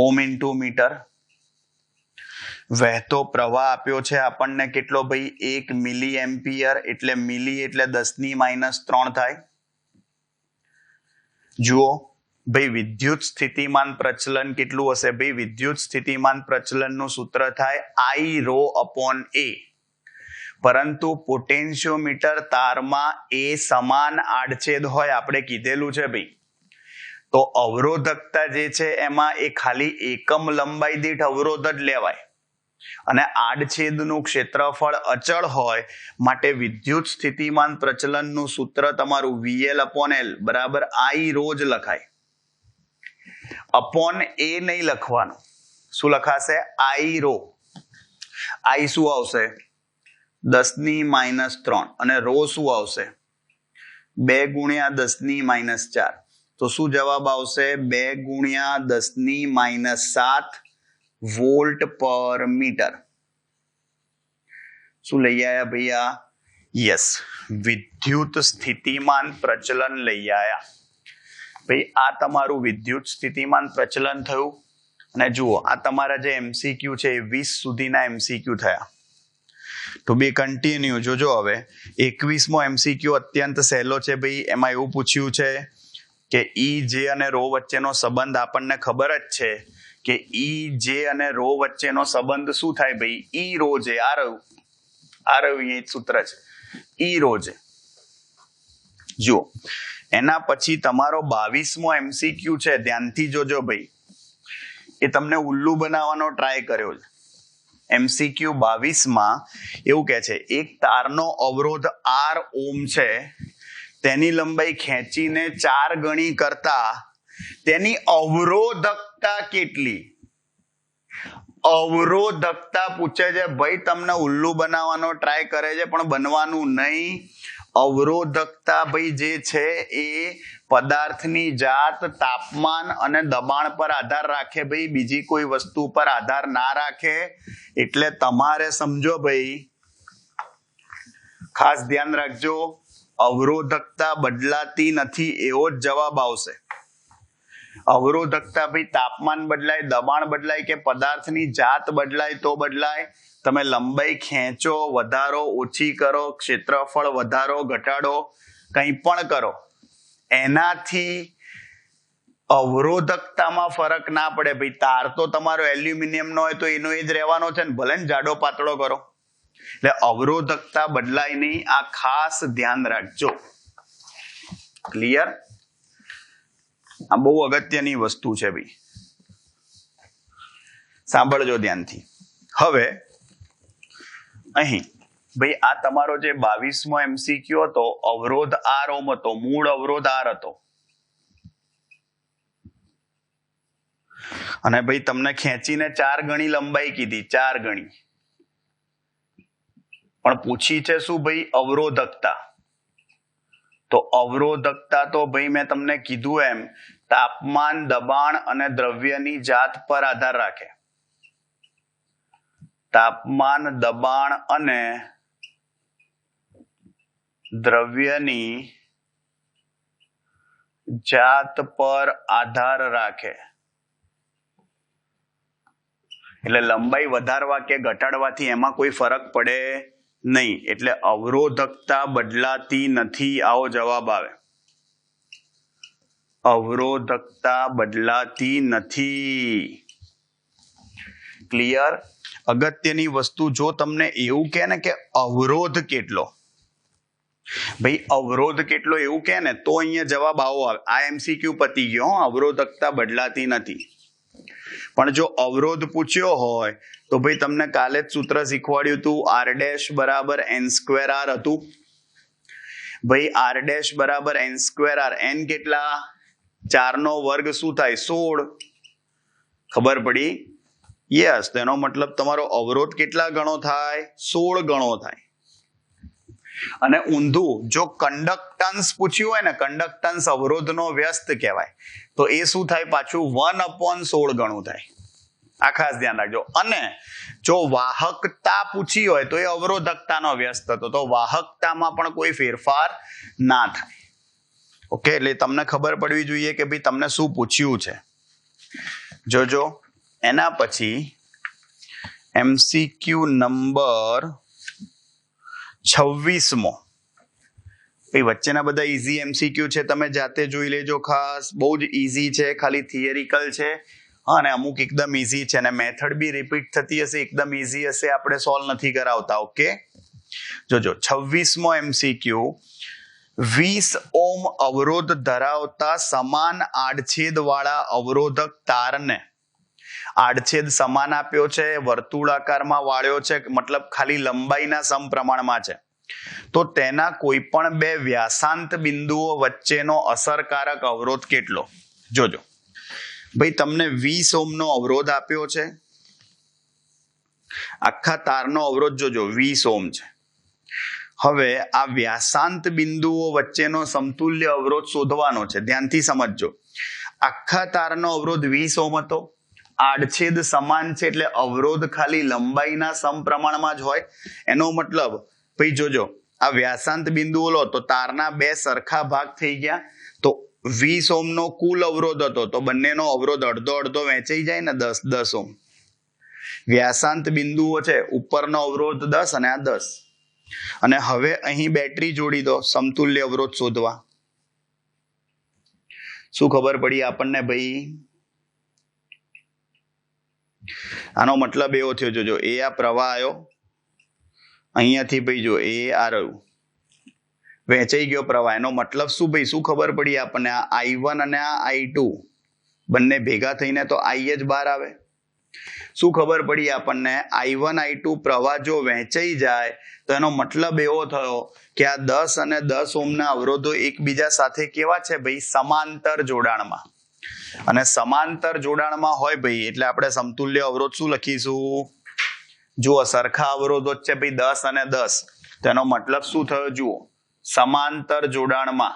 ઓમ ઇન્ટુ મીટર. વહેતો પ્રવાહ આપ્યો છે આપણને કેટલો ભાઈ? 1 મિલી એમ્પિયર, એટલે મિલી એટલે 10⁻³ થાય. જુઓ ભાઈ વિદ્યુત સ્થિતિમાન પ્રચલન કેટલું હશે? ભાઈ વિદ્યુત સ્થિતિમાન પ્રચલનનું સૂત્ર થાય I ρ અપોન A. પરંતુ પોટેન્શિયોમીટર તારમાં એ સમાન આડછેદ હોય, આપણે કીધેલું છે ભાઈ. તો અવરોધકતા જે છે એમાં એ ખાલી એકમ લંબાઈ દીઠ અવરોધ જ લેવાય, અને આડછેદનું ક્ષેત્રફળ અચળ હોય માટે વિદ્યુત સ્થિતિમાન પ્રચલનનું સૂત્ર તમારું VL અપોન L બરાબર I ρ જ લખાય. અપોન A નહીં લખવાનું. શું લખાશે? I ρ. I શું આવશે? 10⁻³ અને ρ શું આવશે? 2 ગુણ્યા 10⁻⁴. તો શું જવાબ આવશે? 2 ગુણ્યા 10⁻⁷ વોલ્ટ પર મીટર. શું લઈ આયા ભૈયા? યસ, વિદ્યુત સ્થિતિમાન પ્રચલન લઈ આયા. ભાઈ આ તમારું વિદ્યુત સ્થિતિમાન પ્રચલન થયું. અને જુઓ આ તમારા જે MCQ છે એ 20 સુધીના MCQ થયા. ટુ બી કન્ટિન્યુ. જોજો હવે 21મો MCQ અત્યંત સહેલો છે ભાઈ. એમાં એવું પૂછ્યું છે કે EJ અને ρ વચ્ચેનો સંબંધ આપણને ખબર જ છે કે EJ અને ρ વચ્ચેનો સંબંધ શું થાય ભાઈ? E ρ J. આ રહ્યું એ સૂત્ર છે E ρ J. જુઓ એના પછી તમારો 22મો MCQ છે, ધ્યાનથી જોજો ભાઈ. એ તમને ઉલ્લુ બનાવવાનો ટ્રાય કર્યો છે. MCQ 22માં એવું કહે છે એક તારનો અવરોધ R ઓમ છે, તેની લંબાઈ ખેંચીને 4 ગણી કરતા તેની અવરોધકતા કેટલી? અવરોધકતા પૂછે છે ભાઈ. તમને ઉલ્લુ બનાવવાનો ટ્રાય કરે છે પણ બનવાનું નહીં. અવરોધકતા ભાઈ જે છે એ પદાર્થની જાત, તાપમાન અને દબાણ પર આધાર રાખે ભાઈ, બીજી કોઈ વસ્તુ પર આધાર ના રાખે. એટલે તમારે સમજો ભાઈ, ખાસ ધ્યાન રાખજો, અવરોધકતા બદલાતી નથી એવો જ જવાબ આવશે. અવરોધકતા ભાઈ તાપમાન બદલાય, દબાણ બદલાય કે પદાર્થની જાત બદલાય તો બદલાય. તમે લંબાઈ ખેંચો, વધારો, ઓછી કરો, ક્ષેત્રફળ વધારો, ઘટાડો, કંઈ પણ કરો, એનાથી અવરોધકતામાં ફરક ના પડે ભાઈ. તાર તો તમારો એલ્યુમિનિયમ નો હોય તો એનો એ જ રહેવાનો છે ને, ભલે ને જાડો પાતળો કરો. એટલે અવરોધકતા બદલાય નહીં, આ ખાસ ધ્યાન રાખજો. ક્લિયર? આ બહુ અગત્યની વસ્તુ છે ભાઈ, સાંભળજો ધ્યાનથી. હવે અહીં ભાઈ આ તમારો જે 22મો MCQ હતો, અવરોધ આર ઓમ હતો, મૂળ અવરોધ આર હતો, અને ભાઈ તમને ખેંચીને 4 ગણી લંબાઈ કીધી, 4 ગણી, પણ પૂછી છે શું ભાઈ? અવરોધકતા. તો અવરોધકતા તો ભાઈ મેં તમને કીધું એમ તાપમાન, દબાણ અને દ્રવ્યની જાત પર આધાર રાખે. તાપમાન, દબાણ અને દ્રવ્યની જાત પર આધાર રાખે. એટલે લંબાઈ વધારવા કે ઘટાડવાથી એમાં કોઈ ફરક પડે નહીં. એટલે અવરોધકતા બદલાતી નથી, આવો જવાબ આવે. અવરોધકતા બદલાતી નથી. ક્લિયર? અગત્યની વસ્તુ, જો તમને એવું કહે ને કે અવરોધ કેટલો, ભાઈ અવરોધ કેટલો એવું કહે ને તો અહીંયા જવાબ આવો આવે. આ MCQ પતી ગયો, અવરોધકતા બદલાતી નથી. પણ જો અવરોધ પૂછ્યો હોય તો ભાઈ તમને કાલે જ સૂત્ર શીખવાડ્યું હતું, r' બરાબર n² r હતું. ભાઈ r' બરાબર n² r, n કેટલા? 4 નો વર્ગ શું થાય? 16. ખબર પડી? યસ. તેનો મતલબ તમારો અવરોધ કેટલા ગણો થાય? 16 ગણો થાય. અને ઊંધું, જો કંડક્ટન્સ પૂછ્યું હોય ને, કંડક્ટન્સ અવરોધનો વ્યસ્ત કહેવાય, તો એ શું થાય પાછું? 1/16 ગણું થાય. આ ખાસ ધ્યાન રાખજો. અને જો વાહકતા પૂછી હોય તો એ અવરોધકતાનો વ્યસ્ત હતો, તો વાહકતામાં પણ કોઈ ફેરફાર ના થાય. ઓકે, એટલે તમને ખબર પડવી જોઈએ કે ભાઈ તમને શું પૂછ્યું છે. જોજો. એના પછી MCQ નંબર 26મો. ભાઈ વચ્ચેના બધા ઈઝી MCQ છે, તમે જાતે જોઈ લેજો. ખાસ બહુ જ ઈઝી છે, ખાલી થિયરિકલ છે. અને અમુક એકદમ ઈઝી છે, અને મેથડ બી રિપીટ થતી હશે, એકદમ ઈઝી હશે, આપણે સોલ્વ નથી કરાવતા. ઓકે, જોજો 26મો MCQ. 20 ઓમ અવરોધ ધરાવતા સમાન આડછેદ વાળા અવરોધક તારને, આડછેદ સમાન આપ્યો છે, વર્તુળાકારમાં વાળ્યો છે, મતલબ ખાલી લંબાઈના સમપ્રમાણમાં છે, તો તેના કોઈ પણ બે વ્યાસાંત બિંદુઓ વચ્ચેનો અસરકારક અવરોધ કેટલો? જોજો ભાઈ, તમને 20 ઓમનો અવરોધ આપ્યો છે, આખા તારનો અવરોધ જોજો 20 ઓમ છે. હવે આ વ્યાસાંત બિંદુઓ વચ્ચેનો સમતુલ્ય અવરોધ શોધવાનો છે. ધ્યાનથી સમજજો. આખા તારનો અવરોધ 20 ઓમ હતો, આડછેદ સમાન છે, એટલે અવરોધ ખાલી લંબાઈના સમપ્રમાણમાં જ હોય. એનો મતલબ ભાઈ જોજો, આ વ્યાસાંત બિંદુઓ લો તો તારના બે સરખા ભાગ થઈ ગયા. તો 20 ઓમનો કુલ અવરોધ હતો, તો બંનેનો અવરોધ અડધો અડધો વહેંચાઈ જાય ને, 10 ઓમ. વ્યાસાંત બિંદુઓ છે, ઉપરનો અવરોધ 10 અને આ 10. અને હવે અહીં બેટરી જોડી દો સમતુલ્ય અવરોધ શોધવા. શું ખબર પડી આપણને ભાઈ? આનો મતલબ એવો થયો, જોજો એ આ પ્રવાહ આવ્યો અહીંયાથી, ભાઈ જો એ આ રહ્યું, વહેંચાઈ ગયો પ્રવાહ. એનો મતલબ શું ભાઈ? શું ખબર પડી આપણને? આ I1 અને આ I2 બંને ભેગા થઈને તો I જ બહાર આવે. શું ખબર પડી આપણને? I1 I2 પ્રવાહ જો વહેંચાઈ જાય તો એનો મતલબ એવો થયો કે આ 10 અને 10 ઓમના અવરોધો એકબીજા સાથે કેવા છે ભાઈ? સમાંતર જોડાણમાં. અને સમાંતર જોડાણમાં હોય ભાઈ એટલે આપણે સમતુલ્ય અવરોધ શું લખીશું? જુઓ, સરખા અવરોધો છે ભાઈ 10 અને 10, તેનો મતલબ શું થયો? જુઓ, સમાંતર જોડાણમાં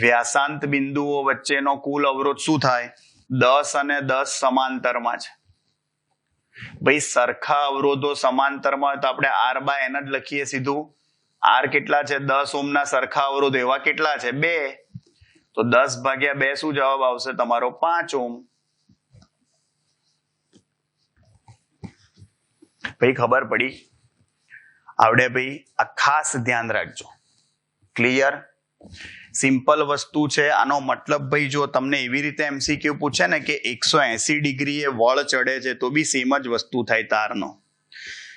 વ્યાસાંત બિંદુઓ વચ્ચેનો કુલ અવરોધ શું થાય? 10 અને 10 સમાંતરમાં છે. ભાઈ સરખા અવરોધો સમાંતરમાં તો આપણે R/N જ લખીએ સીધું. R કેટલા છે? 10 ઓમના સરખા અવરોધ એવા કેટલા છે? 2. તો 10/2 શું જવાબ આવશે તમારો 5 ઓમ. ભાઈ ખબર પડી? આવડે ભાઈ? આ ખાસ ધ્યાન રાખજો. ક્લિયર? સિમ્પલ વસ્તુ છે. આનો મતલબ ભાઈ જો તમને એવી રીતે MCQ પૂછે ને કે 180 ડિગ્રીએ વળ ચડે છે તો બી સેમ જ વસ્તુ થાય તારનો.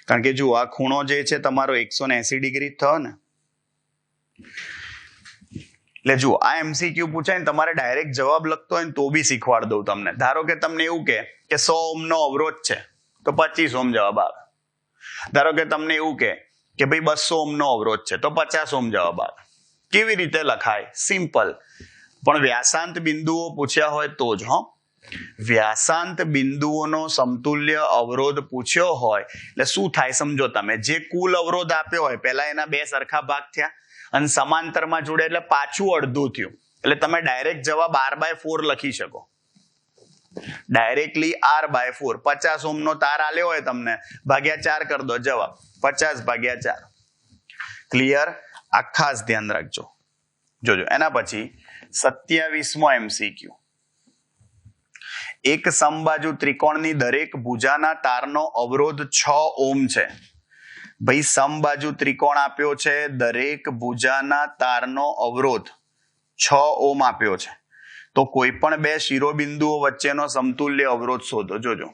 કારણ કે જો આ ખૂણો જે છે તમારો 180 ડિગ્રી થયો ને. એટલે જો આ MCQ પૂછાય ને તમારે ડાયરેક્ટ જવાબ લખતો હોય ને તો બી શીખવાડ દઉં તમને. ધારો કે તમને એવું કે 100 ઓમનો અવરોધ છે તો 25 ઓમ જવાબ આવે. ધારો કે તમને એવું કે ભાઈ 200 ઓમનો અવરોધ છે તો 50 ઓમ જવાબ આવે. કેવી રીતે લખાય? સિમ્પલ. પણ વ્યાસાંત બિંદુઓ પૂછ્યા હોય તો જ. વ્યાસાંત બિંદુઓનો સમતુલ્ય અવરોધ પૂછ્યો હોય એટલે શું થાય સમજો તમે. જે કુલ અવરોધ આપ્યો હોય પહેલા એના 2 સરખા ભાગ થયા અને સમાંતરમાં જોડે એટલે પાછું અડધું થયું. એટલે તમે ડાયરેક્ટ જવાબ R/4 લખી શકો. Directly R/4. 50 ઓમનો તાર આલ્યો હોય તમને, ભાગ્યા 4 કરી દો જવાબ 50/4. ક્લિયર? આ ખાસ ધ્યાન રાખજો. જોજો એના પછી 27મો MCQ. એક સમબાજુ ત્રિકોણની દરેક ભુજાના તારનો અવરોધ 6 ઓમ છે. ભાઈ સમબાજુ ત્રિકોણ આપ્યો છે, દરેક ભુજાના તારનો અવરોધ 6 ઓમ આપ્યો છે. તો કોઈ પણ 2 શિરોબિંદુઓ વચ્ચેનો સમતુલ્ય અવરોધ શોધો. જોજો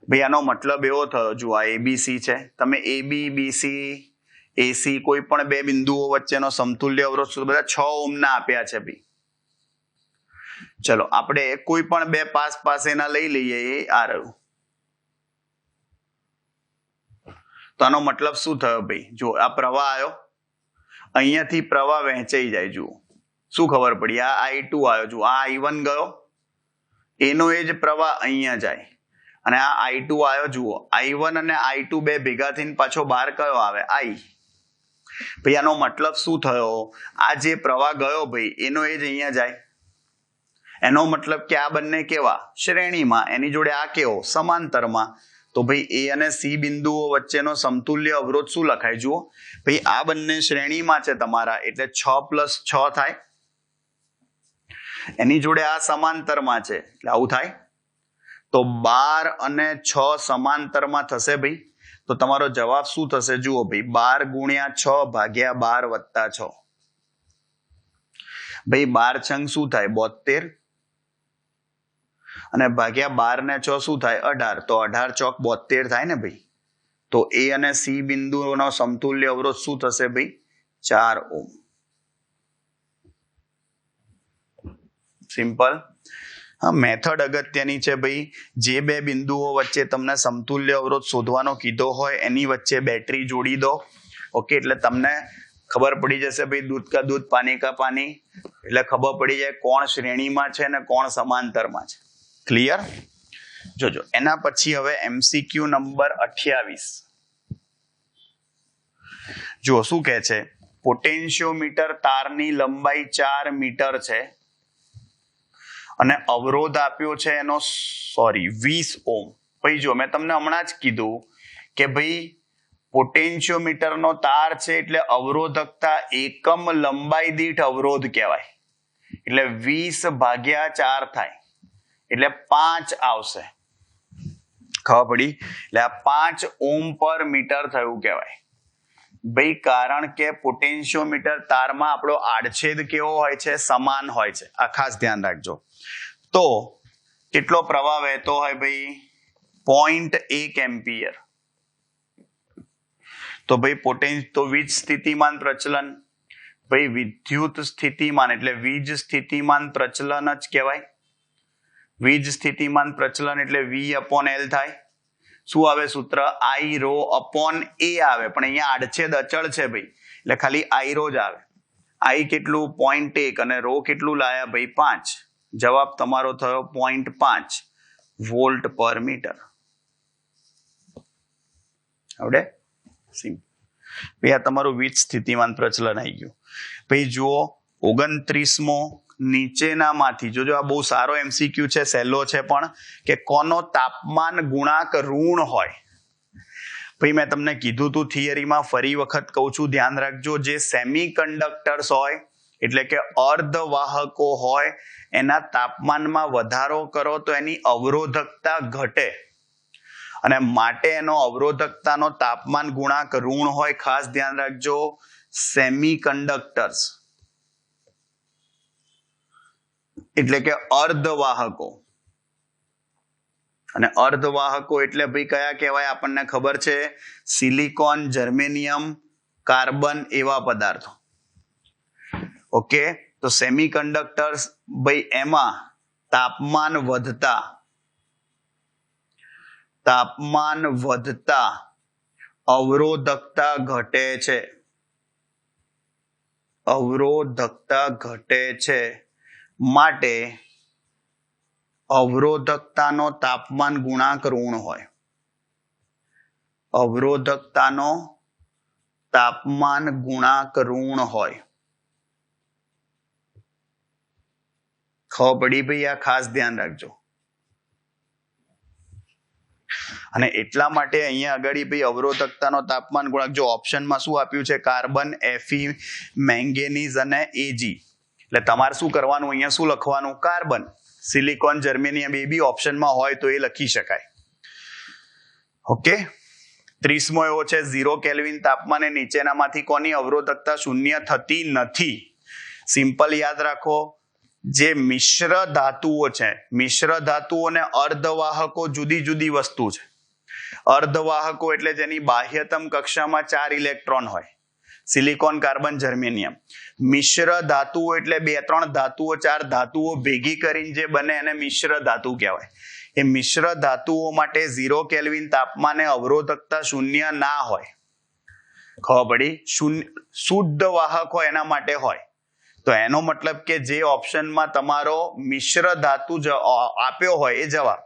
ભાઈ આનો મતલબ એવો થયો, જો આ ABC છે, તમે AB, BC, AC કોઈ પણ 2 બિંદુઓ વચ્ચેનો સમતુલ્ય અવરોધ શોધો. બધા 6 ઓમના આપ્યા છે ભાઈ. ચલો આપણે કોઈ પણ 2 પાસેના લઈ લઈએ. એ આ રહ્યું. તો આનો મતલબ શું થયો ભાઈ? જો આ પ્રવાહ આવ્યો, અહીંયાથી પ્રવાહ વહેંચાઈ જાય. જુઓ શું ખબર પડી? આ I2 આવ્યો, જો આ I1 ગયો, એનો એ જ પ્રવાહ અહીંયા જાય. અને આ I2 આવ્યો, જુઓ I1 અને I2 બે ભેગા થઈને પાછો બહાર કયો આવે? I. ભાઈ આનો મતલબ શું થયો? આ જે પ્રવાહ ગયો ભાઈ એનો એ જ અહીંયા જાય. એનો મતલબ કે આ બંને કેવા? શ્રેણીમાં. એની જોડે આ કેવો? સમાંતરમાં. તો ભાઈ A અને C બિંદુઓ વચ્ચેનો સમતુલ્ય અવરોધ શું લખાય? જુઓ ભાઈ આ બંને શ્રેણીમાં છે તમારા, એટલે 6 + 6 થાય. એની જોડે આ સમાંતરમાં છે એટલે આવું થાય. તો 12 અને 6 સમાંતરમાં થશે ભાઈ. તો તમારો જવાબ શું થશે? જુઓ ભાઈ 12 × 6 / 12 + 6. ભાઈ 12 છંગ શું થાય? 72. અને ભાગ્યા 12 ને 6 શું થાય? 18. તો 18 ચોક 72 થાય ને ભાઈ. તો A અને C બિંદુઓનો સમતુલ્ય અવરોધ શું થશે ભાઈ? 4 ઓમ. સિમ્પલ. હા, મેથડ અગત્યની છે ભાઈ. જે 2 બિંદુઓ વચ્ચે તમને સમતુલ્ય અવરોધ શોધવાનો કીધો હોય એની વચ્ચે બેટરી જોડી દો. ઓકે, એટલે તમને ખબર પડી જશે ભાઈ દૂધ કા દૂધ પાણી કા પાણી. એટલે ખબર પડી જાય કોણ શ્રેણીમાં છે ને કોણ સમાંતરમાં છે. ક્લિયર? જોજો એના પછી હવે MCQ નંબર 28. જો શું કહે છે? પોટેન્શિયોમીટર તારની લંબાઈ 4 મીટર છે અને અવરોધ આપ્યો છે એનો 20 ઓમ. ભાઈ જો મેં તમને હમણાં જ કીધું કે ભાઈ પોટેન્શિયોમીટરનો તાર છે એટલે અવરોધકતા એકમ લંબાઈ દીઠ અવરોધ કહેવાય. એટલે 20/4 થાય એટલે 5 આવશે. ખબર પડી? એટલે આ 5 ઓમ પર મીટર થયું કહેવાય ભાઈ. કારણ કે પોટેન્શિયોમીટર તારમાં આપણો આડછેદ કેવો હોય છે? સમાન હોય છે. આ ખાસ ધ્યાન રાખજો. તો કેટલો પ્રવાહ વહેતો હોય ભાઈ? 0.1 એમ્પિયર. તો ભાઈ તો વીજ સ્થિતિમાન પ્રચલન. ભાઈ વિદ્યુત સ્થિતિમાન એટલે વીજ સ્થિતિમાન પ્રચલન જ કહેવાય. વીજ સ્થિતિમાન પ્રચલન એટલે V/L થાય. શું આવે સૂત્ર? I ρ/A આવે. પણ અહીંયા આડછેદ અચળ છે ભાઈ, એટલે ખાલી I ρ જ આવે. I કેટલું? 0.1 અને ρ કેટલું લાયા ભાઈ? 5. જવાબ તમારો થયો 0.5 વોલ્ટ પર મીટર. આવડે? ભાઈ આ તમારું વીજ સ્થિતિમાન પ્રચલન આવી ગયું. ભાઈ જુઓ 29મો નીચેનામાંથી, જોજો આ બહુ સારો MCQ છે, સહેલો છે પણ, કે કોનો તાપમાન ગુણાંક ઋણ હોય. ભાઈ મેં તમને કીધું તું થિયરીમાં, ફરી વખત કહું છું ધ્યાન રાખજો. જે સેમી કન્ડક્ટર્સ હોય એટલે કે અર્ધવાહકો હોય એના તાપમાનમાં વધારો કરો તો એની અવરોધકતા ઘટે અને માટે એનો અવરોધકતાનો તાપમાન ગુણાંક ઋણ હોય. ખાસ ધ્યાન રાખજો, સેમિકન્ડક્ટર્સ એટલે કે અર્ધવાહકો. અને અર્ધવાહકો એટલે ભાઈ કયા કહેવાય આપણને ખબર છે, સિલિકોન, જર્મેનિયમ, કાર્બન એવા પદાર્થો. ઓકે, તો સેમિકન્ડક્ટર્સ ભાઈ એમાં તાપમાન વધતા અવરોધકતા ઘટે છે માટે અવરોધકતાનો તાપમાન ગુણાંક ઋણ હોય. અવરોધકતાનો તાપમાન ગુણાંક ઋણ હોય. ખબર પડી ભાઈ? આ ખાસ ધ્યાન રાખજો. અને એટલા માટે અહીંયા આગળ ભાઈ અવરોધકતાનો તાપમાન ગુણાંક, જો ઓપ્શનમાં શું આપ્યું છે, કાર્બન, Fe, મેંગેનીઝ અને Ag. એટલે તમારે શું કરવાનું, અહીંયા શું લખવાનું, કાર્બન, સિલિકોન, જર્મેનિયમ એ બી ઓપ્શનમાં હોય તો એ લખી શકાય. ઓકે, 30મો એવો છે, 0 કેલ્વિન તાપમાને નીચેનામાંથી કોની અવરોધકતા શૂન્ય થતી નથી? સિમ્પલ યાદ રાખો, જે મિશ્ર ધાતુઓ છે, મિશ્ર ધાતુઓ અને અર્ધવાહકો જુદી જુદી વસ્તુ છે. અર્ધવાહકો એટલે જેની બાહ્યતમ કક્ષામાં 4 ઇલેક્ટ્રોન હોય, સિલિકોન, કાર્બન, જર્મેનિયમ. મિશ્ર ધાતુઓ એટલે 2-3 ધાતુઓ, 4 ધાતુઓ ભેગી કરીને જે બને એને મિશ્ર ધાતુ કહેવાય. એ મિશ્ર ધાતુઓ માટે 0 કેલ્વિન તાપમાને અવરોધકતા શૂન્ય ના હોય. ખબર પડી? શુદ્ધ વાહક હોય એના માટે હોય. તો એનો મતલબ કે જે ઓપ્શનમાં તમારો મિશ્ર ધાતુ આપ્યો હોય એ જવાબ.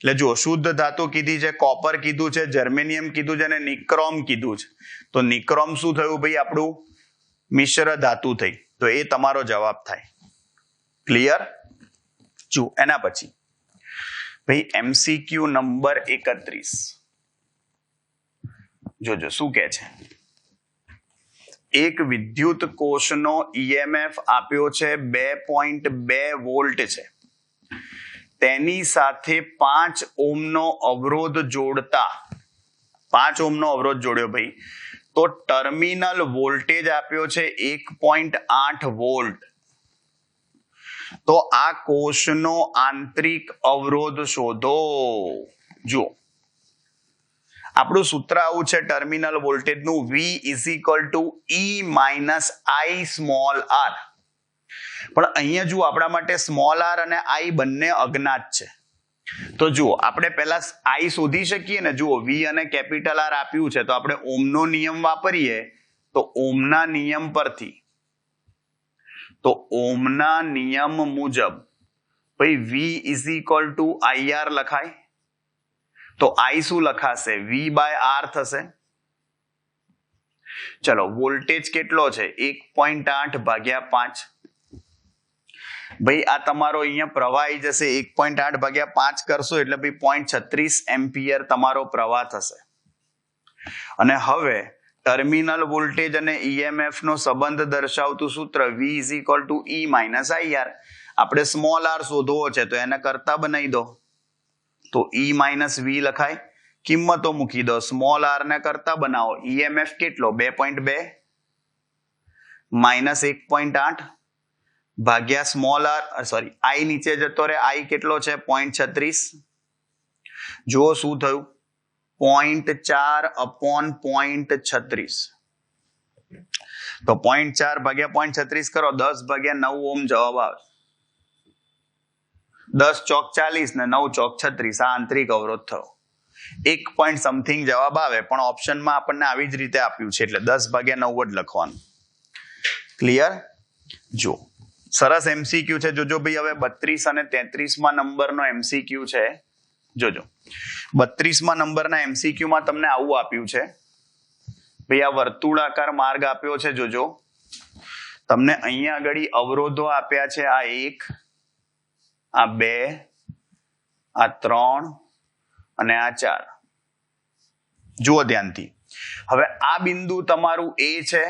એટલે જો શુદ્ધ ધાતુ કીધી છે, કોપર કીધું છે, જર્મેનિયમ કીધું છે અને નિક્રોમ કીધું છે. તો નિક્રોમ શું થયું ભાઈ? આપણું મિશ્ર ધાતુ થઈ. તો એ તમારો જવાબ થાય. ક્લિયર? જો એના પછી ભાઈ MCQ નંબર 31 જોજો શું કહે છે. એક વિદ્યુત કોષનો EMF આપ્યો છે 2.2 વોલ્ટ છે. તેની સાથે 5 ઓહ્મનો અવરોધ જોડતા, 5 ઓહ્મનો અવરોધ જોડ્યો ભાઈ, તો ટર્મિનલ વોલ્ટેજ આપ્યો છે 1.8 વોલ્ટ. તો આ કોષનો આંતરિક અવરોધ શોધો. જુઓ, આપણું સૂત્ર આવું છે ટર્મિનલ વોલ્ટેજનું, V = E - I small r. પણ અહીંયા જુઓ, આપણા માટે સ્મોલ r અને I બંને અજ્ઞાત છે. તો જુઓ, આપણે પહેલા I શોધી શકીએ ને. જુઓ, V અને કેપિટલ R આપ્યું છે તો આપણે ઓહ્મનો નિયમ વાપરીએ તો ઓહ્મના નિયમ પરથી, તો ઓહ્મના નિયમ મુજબ ભાઈ V = IR લખાય. તો I શું લખાશે? V/R થશે. ચલો, વોલ્ટેજ કેટલો છે? 1.8 / 5. ભાઈ આ તમારો અહીંયા પ્રવાહ આવી જશે. 1.8 / 5 કરશો એટલે ભાઈ 0.36 એમ્પિયર તમારો પ્રવાહ થશે. અને હવે ટર્મિનલ વોલ્ટેજ અને EMF નો સંબંધ દર્શાવતું સૂત્ર V = E - IR. આપણે સ્મોલ r શોધવો છે તો એને કરતા બનાવી દો. તો E - V લખાય. કિંમતો મૂકી દો. સ્મોલ r ને કરતા બનાવો. EMF કેટલો? 2.2 - 1.8 ભાગ્યા સ્મોલ r, સોરી I નીચે જતો રહે. I કેટલો છે? 0.36. જુઓ શું થયું? 0.4 / 0.36. તો 0.4 / 0.36 કરો, 10/9 ઓહ્મ જવાબ આવે. 10 ચોક 40 ને 9 ચોક 36. આ આંતરિક અવરોધ થયો. 1 પોઈન્ટ સમથિંગ જવાબ આવે, પણ ઓપ્શનમાં આપણને આવી જ રીતે આપ્યું છે એટલે 10/9 જ લખવાનું. ક્લિયર? જો સરસ MCQ છે. જોજો ભાઈ, હવે 32 અને 33મા નંબરનો MCQ છે. જોજો, 32મા નંબરના MCQ માં તમને આવું આપ્યું છે ભાઈ, આ વર્તુળાકાર માર્ગ આપ્યો છે. જોજો, તમને અહીંયા આગળ અવરોધો આપ્યા છે. આ 1, આ 2, આ 3 અને આ 4. જુઓ ધ્યાનથી. હવે આ બિંદુ તમારું A છે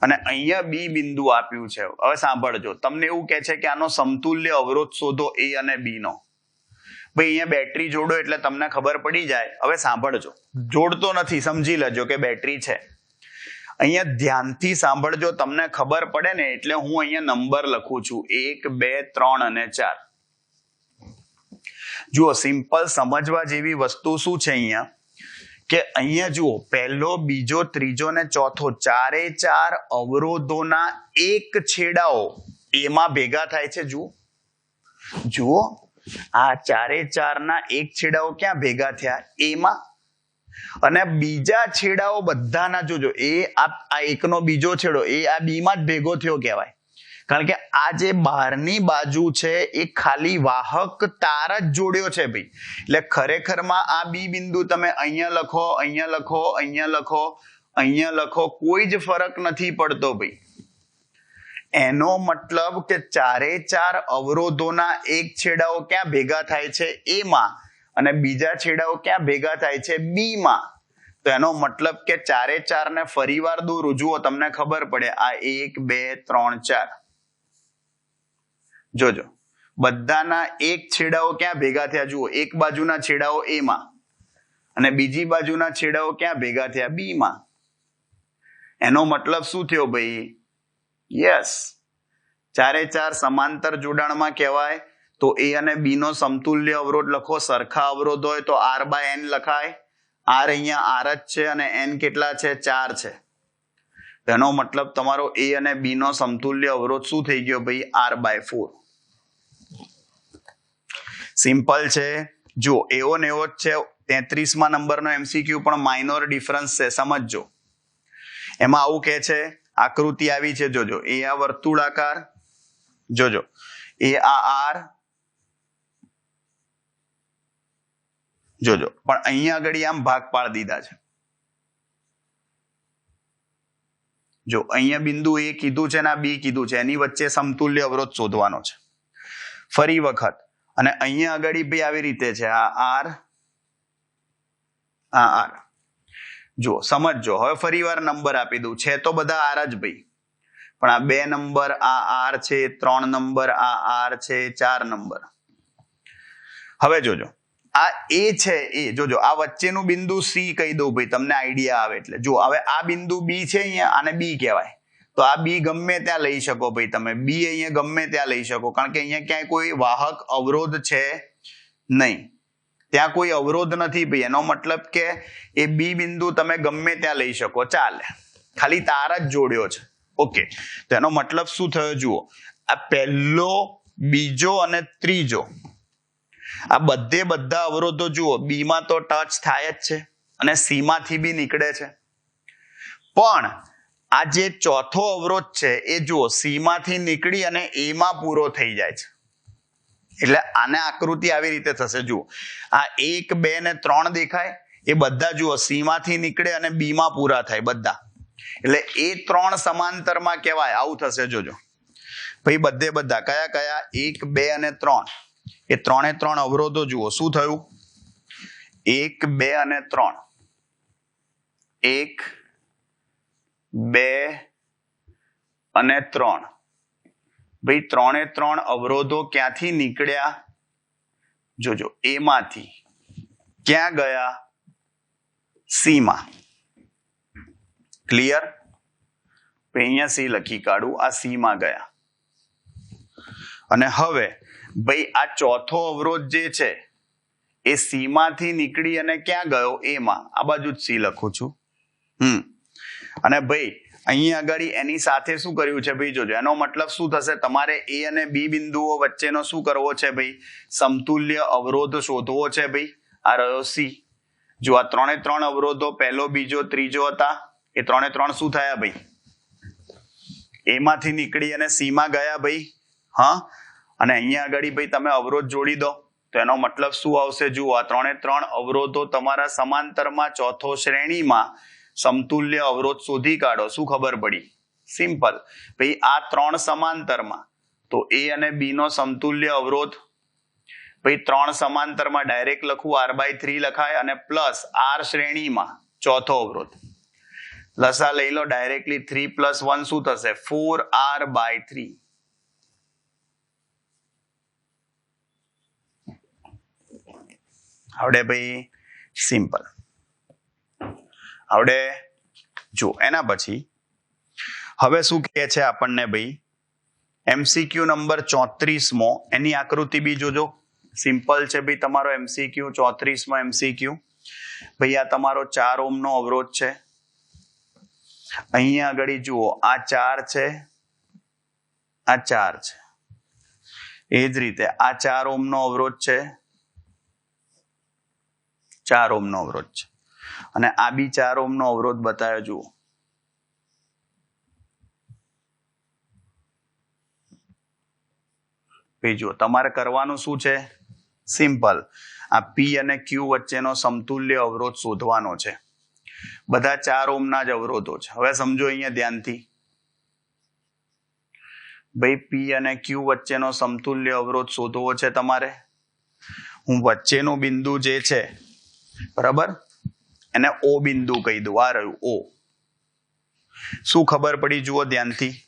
અને અહીંયા બી બિંદુ આપ્યું છે. હવે સાંભળજો, તમને એવું કહે છે કે આનો સમતુલ્ય અવરોધ શોધો એ અને બી નો. ભાઈ અહીંયા બેટરી જોડો એટલે તમને ખબર પડી જાય. હવે સાંભળજો, જોડતો નથી, સમજી લેજો કે બેટરી છે. અહીંયા ધ્યાનથી સાંભળજો, તમને ખબર પડે ને એટલે હું અહીંયા નંબર લખું છું 1 2 3 અને 4. જુઓ, સિમ્પલ સમજવા જેવી વસ્તુ શું છે અહીંયા કે અહીંયા જુઓ, પહેલો, બીજો, ત્રીજો ને ચોથો, ચારે ચાર અવરોધોના એક છેડાઓ એમાં ભેગા થાય છે. જુઓ, આ ચારે ચાર ના એક છેડાઓ ક્યાં ભેગા થયા? એમાં. અને બીજા છેડાઓ બધાના જોજો, આ એકનો બીજો છેડો એ આ બી માં જ ભેગો થયો કહેવાય. કારણ કે આ જે બહારની બાજુ છે એ ખાલી વાહક તાર જ જોડ્યો છે ભાઈ. એટલે ખરેખરમાં આ બી બિંદુ તમે અહીંયા લખો, અહીંયા લખો, અહીંયા લખો, અહીંયા લખો, કોઈ જ ફરક નથી પડતો ભાઈ. એનો મતલબ કે ચારે ચાર અવરોધોના એક છેડાઓ ક્યાં ભેગા થાય છે? એમાં. અને બીજા છેડાઓ ક્યાં ભેગા થાય છે? બી માં. તો એનો મતલબ કે ચારે ચાર ને ફરીવાર દોરું. જુઓ, તમને ખબર પડે, આ 1 2 3 4. જોજો, બધાના એક છેડાઓ ક્યાં ભેગા થયા? જુઓ, એક બાજુના છેડાઓ એમાં અને બીજી બાજુના છેડાઓ ક્યાં ભેગા થયા? બી માં. એનો મતલબ શું થયો ભાઈ? યસ, ચારે ચાર સમાંતર જોડાણમાં કહેવાય. તો એ અને બી નો સમતુલ્ય અવરોધ લખો. સરખા અવરોધ હોય તો R/N લખાય. R અહીંયા R જ છે અને N કેટલા છે? 4 છે. એનો મતલબ તમારો એ અને બી નો સમતુલ્ય અવરોધ શું થઈ ગયો ભાઈ? R/4. સિમ્પલ છે. જો, એવો ને એવો જ છે. 33મા નંબરનો MCQ પણ માઇનોર ડિફરન્સ છે, સમજજો. એમાં આવું કહે છે, આકૃતિ આવી છે, જોજો, એ આ વર્તુળાકાર, જોજો, એ આ R, જોજો, પણ અહીંયા આગળ આમ ભાગ પાડી દીધા છે. જો, અહીંયા બિંદુ એ કીધું છે ને આ બી કીધું છે, એની વચ્ચે સમતુલ્ય અવરોધ શોધવાનો છે. ફરી વખત, અને અહીંયા આગળ ભાઈ આવી રીતે છે, આ R, આ R. જો, સમજજો. હવે ફરી વાર નંબર આપી દઉં. છે તો બધા R જ ભાઈ, પણ આ 2 નંબર આ R છે, 3 નંબર આ R છે, 4 નંબર. હવે જોજો, આ એ છે એ, જોજો, આ વચ્ચેનું બિંદુ C કહી દઉં ભાઈ, તમને આઈડિયા આવે એટલે. જો, હવે આ બિંદુ B છે અહીંયા, આને B કહેવાય. તો આ B ગમે ત્યાં લઈ શકો ભાઈ તમે. B અહીંયા ગમે ત્યાં લઈ શકો, કારણ કે અહીંયા ક્યાંય કોઈ વાહક અવરોધ છે નહીં. ત્યાં કોઈ અવરોધ નથી ભાઈ. એનો મતલબ કે એ B બિંદુ તમે ગમે ત્યાં લઈ શકો, ચાલે. ખાલી તાર જ જોડ્યો છે. ઓકે, તો એનો મતલબ શું થયો? જુઓ, આ પહેલો, બીજો અને ત્રીજો, આ બધા અવરોધો જુઓ, બી માં તો ટચ થાય જ છે અને સી માંથી બી નીકળે છે. પણ આ જે ચોથો અવરોધ છે એ જુઓ, સી માંથી નીકળી અને એ માં પૂરો થઈ જાય છે. એટલે આને આકૃતિ આવી રીતે થશે. જુઓ, આ 1 2 ને 3 દેખાય, એ બધા જુઓ સી માંથી નીકળે અને બી માં પૂરા થાય બધા. એટલે એ 3 સમાંતરમાં કહેવાય. આવું થશે. જોજો ભાઈ, બધા કયા 1 2 અને 3, એ 3 અવરોધો જુઓ શું થયું? 1 2 અને 3, 1 2 અને 3. ભાઈ 3 અવરોધો ક્યાંથી નીકળ્યા? જોજો, એમાંથી ક્યાં ગયા? સી માં. ક્લિયર? અહીંયા સી લખી કાઢું, આ સી માં ગયા. અને હવે ભાઈ આ ચોથો અવરોધ જે છે એ સી માંથી નીકળી અને ક્યાં ગયો? એમાં. આ બાજુ જ સી લખું છું. અને ભાઈ અહીંયા આગળ એની સાથે શું કર્યું છે ભાઈ? જોજો, એનો મતલબ શું થશે? તમારે એ અને બી બિંદુઓ વચ્ચેનો શું કરવો છે ભાઈ? સમતુલ્ય અવરોધ શોધવો છે ભાઈ. આ રહ્યો સી. જો, આ 3 અવરોધો પહેલો, બીજો, ત્રીજો હતા, એ 3 શું થયા ભાઈ? એમાંથી નીકળી અને સી માં ગયા ભાઈ. હા, અને અહીંયા આગળ ભાઈ તમે અવરોધ જોડી દો તો એનો મતલબ શું આવશે? જુઓ, આ 3 અવરોધો તમારા સમાંતરમાં ચોથો શ્રેણીમાં સમતુલ્ય અવરોધ શોધી કાઢો. શું ખબર પડી? સિમ્પલ ભાઈ, આ 3 સમાંતરમાં, તો એ અને બી નો સમતુલ્ય અવરોધ ભાઈ 3 સમાંતરમાં ડાયરેક્ટ લખું, R/3 લખાય, અને પ્લસ R શ્રેણીમાં ચોથો અવરોધ. લસા લઈ લો ડાયરેક્ટલી 3 + 1 શું થશે 4r/3 આવડે ભાઈ સિમ્પલ આવડે જો એના પછી હવે શું કહે છે આપણને ભાઈ એમસીક્યુ નંબર 34 એની આકૃતિ બી જોજો સિમ્પલ છે ભાઈ તમારો એમસીક્યુ 34 એમસીક્યુ ભાઈ આ તમારો 4 ઓહ્મ નો અવરોધ છે અહીંયા આગળ જુઓ આ 4 છે આ 4 છે એ જ રીતે આ 4 ઓહ્મ નો અવરોધ છે 4 ઓહ્મ નો અવરોધ છે અને આ બી 4 ઓહ્મ નો અવરોધ બતાવ્યો જુઓ ભાઈ જુઓ તમારે કરવાનું શું છે સિમ્પલ આ પી અને ક્યુ વચ્ચેનો સમતુલ્ય અવરોધ શોધવાનો છે બધા 4 ઓહ્મના જ અવરોધો છે હવે સમજો અહીંયા ધ્યાનથી ભાઈ પી અને ક્યુ વચ્ચેનો સમતુલ્ય અવરોધ શોધવો છે તમારે હું વચ્ચેનું બિંદુ જે છે બરાબર એને ઓ બિંદુ કહી દઉં આ રહ્યું ઓ શું ખબર પડી જુઓ ધ્યાનથી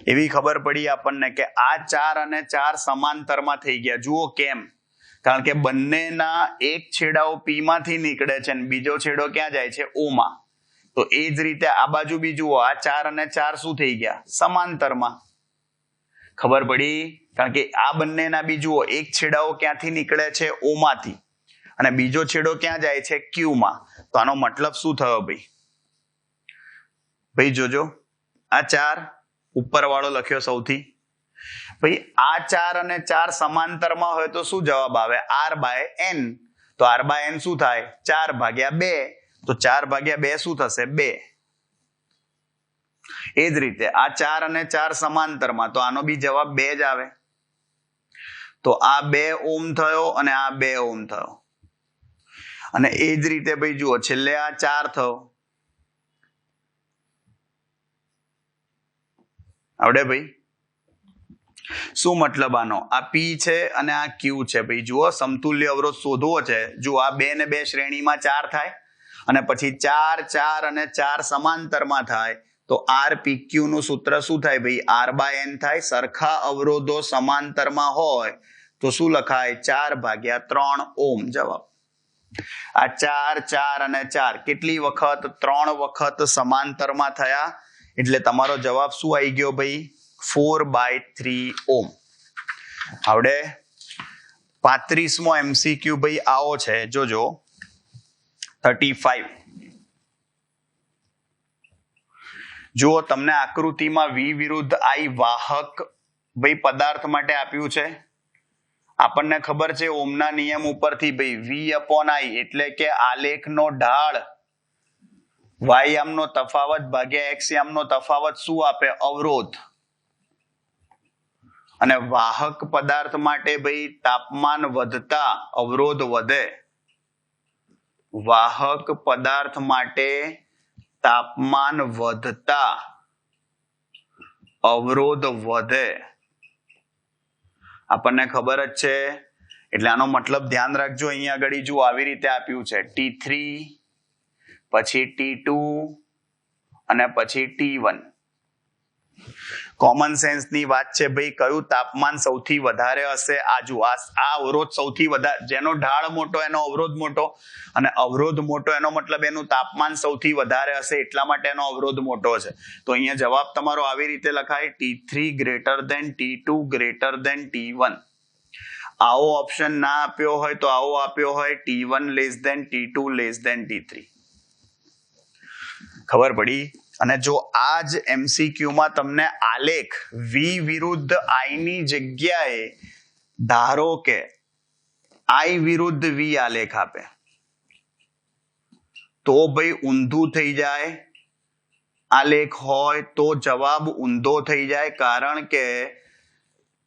એવી ખબર પડી આપણને કે આ 4 અને 4 સમાંતરમાં થઈ ગયા જુઓ કેમ કારણ કે બંનેના એક છેડાઓ પી માંથી નીકળે છે અને બીજો છેડો ક્યાં જાય છે ઓ માં તો એ જ રીતે આ બાજુ બી જુઓ આ 4 અને 4 શું થઈ ગયા સમાંતરમાં ખબર પડી કારણ કે આ બંનેના બી જુઓ એક છેડાઓ ક્યાંથી નીકળે છે ઓ માંથી અને બીજો છેડો ક્યાં જાય છે ક્યુ માં તો આનો મતલબ શું થયો ભાઈ જોજો આ 4 ઉપર વાળો લખ્યો સૌથી ભાઈ આ 4 અને 4 સમાંતરમાં હોય તો શું જવાબ આવે r/n તો r/n શું થાય 4/2 તો 4/2 શું થશે 2 એ જ રીતે આ 4 અને 4 સમાંતરમાં તો આનો બી જવાબ 2 જ આવે તો આ 2 ઓહ્મ થયો અને આ 2 ઓહ્મ થયો અને એ જ રીતે ભાઈ જુઓ છેલ્લે આ 4 થયો આવડે ભાઈ શું મતલબ આનો આ પી છે અને આ ક્યુ છે ભાઈ જુઓ સમતુલ્ય અવરોધ શોધવો છે જો આ 2 ને 2 શ્રેણીમાં 4 થાય અને પછી 4 4 અને 4 સમાંતરમાં થાય તો rpq નું સૂત્ર શું થાય ભાઈ r/n થાય સરખા અવરોધો સમાંતરમાં હોય તો શું લખાય 4/3 ઓહ્મ જવાબ આ 4 4 અને 4 કેટલી વખત 3 વખત સમાંતરમાં થયા એટલે તમારો જવાબ શું આવી ગયો ભાઈ 4/3 ઓહ્મ આવડે 35મો એમસીક્યુ ભાઈ આવો છે જોજો 35 જો તમને આકૃતિમાં V વિરુદ્ધ I વાહક ભાઈ પદાર્થ માટે આપ્યું છે આપણને ખબર છે ઓહ્મના નિયમ ઉપરથી ભાઈ V/I એટલે કે આલેખનો ઢાળ y યામનો તફાવત ભાગ્યા x યામનો તફાવત શું આપે અવરોધ અને વાહક પદાર્થ માટે ભાઈ તાપમાન વધતા અવરોધ વધે વાહક પદાર્થ માટે તાપમાન વધતા અવરોધ વધે આપણને ખબર જ છે એટલે આનો મતલબ ધ્યાન રાખજો અહીંયા આગળ જો આવી રીતે આપ્યું છે T3 પછી T2 અને પછી T1 કોમન સેન્સ ની વાત છે ભાઈ કયું તાપમાન સૌથી વધારે હશે આ અવરોધ સૌથી વધારે જેનો ઢાળ મોટો એનો અવરોધ મોટો અને અવરોધ મોટો એનો મતલબ એનું તાપમાન સૌથી વધારે હશે એટલા માટે એનો અવરોધ મોટો છે તો અહીંયા જવાબ તમારો આવી રીતે લખાય T3 > T2 > T1 આવો ઓપ્શન ના આપ્યો હોય તો આવો આપ્યો હોય T1 < T2 < T3 ખબર પડી અને જો આ જ એમસીક્યુ માં તમને આલેખ V વિરુદ્ધ I ની જગ્યાએ ધારો કે I વિરુદ્ધ V આલેખ આપે તો ભાઈ ઊંધું થઈ જાય આલેખ હોય તો જવાબ ઊંધો થઈ જાય કારણ કે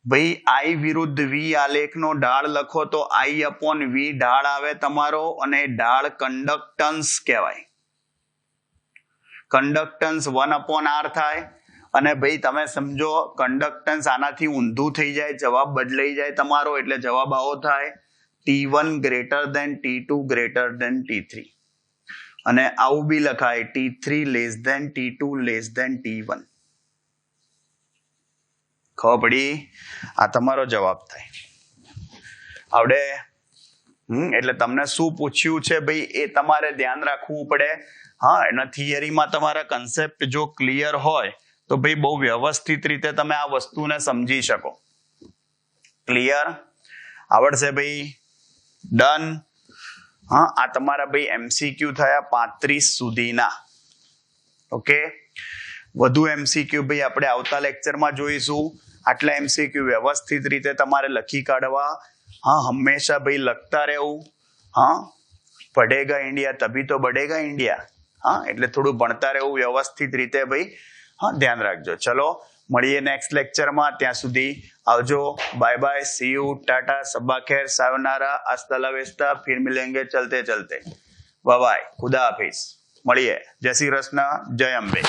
ભાઈ I વિરુદ્ધ V આલેખનો ઢાળ લખો તો I/V ઢાળ આવે તમારો અને ઢાળ કંડક્ટન્સ કહેવાય કંડક્ટન્સ 1/r થાય અને ભાઈ તમે સમજો કંડક્ટન્સ આનાથી ઊંધું થઈ જાય જવાબ બદલાઈ જાય તમારો એટલે જવાબ આવો થાય T1 > T2 > T3 અને આવું બી લખાય T3 less than T2 less than T1. ખબર પડી? આ તમારો જવાબ થાય. આવડે? એટલે તમને શું પૂછ્યું છે ભાઈ એ તમારે ધ્યાન રાખવું પડે. હા, એના થિયરીમાં તમારા કન્સેપ્ટ જો ક્લિયર હોય તો ભાઈ બહુ વ્યવસ્થિત રીતે તમે આ વસ્તુને સમજી શકો. ક્લિયર? આવડશે ભાઈ? ડન. હા, આ તમારા ભાઈ MCQ થયા 35 સુધીના. ઓકે, વધુ MCQ ભાઈ આપણે આવતા લેક્ચરમાં જોઈશું. આટલા MCQ વ્યવસ્થિત રીતે તમારે લખી કાઢવા. હા, હંમેશા ભાઈ લખતા રહેવું. હા, પઢેગા ઇન્ડિયા તભી તો બઢેગા ઇન્ડિયા. હા, એટલે થોડું ભણતા રહેવું વ્યવસ્થિત રીતે ભાઈ. હા, ધ્યાન રાખજો. ચલો મળીએ નેક્સ્ટ લેક્ચરમાં. ત્યાં સુધી આવજો. Bye bye, see you, ta-ta, સબ્બા ખેર, સાયોનારા, હસ્તા લા વિસ્તા, ફિર મિલેંગે ચલતે ચલતે. બાય બાય, ખુદા હાફિઝ. મળીએ. જય શ્રી કૃષ્ણ, જય અંબે.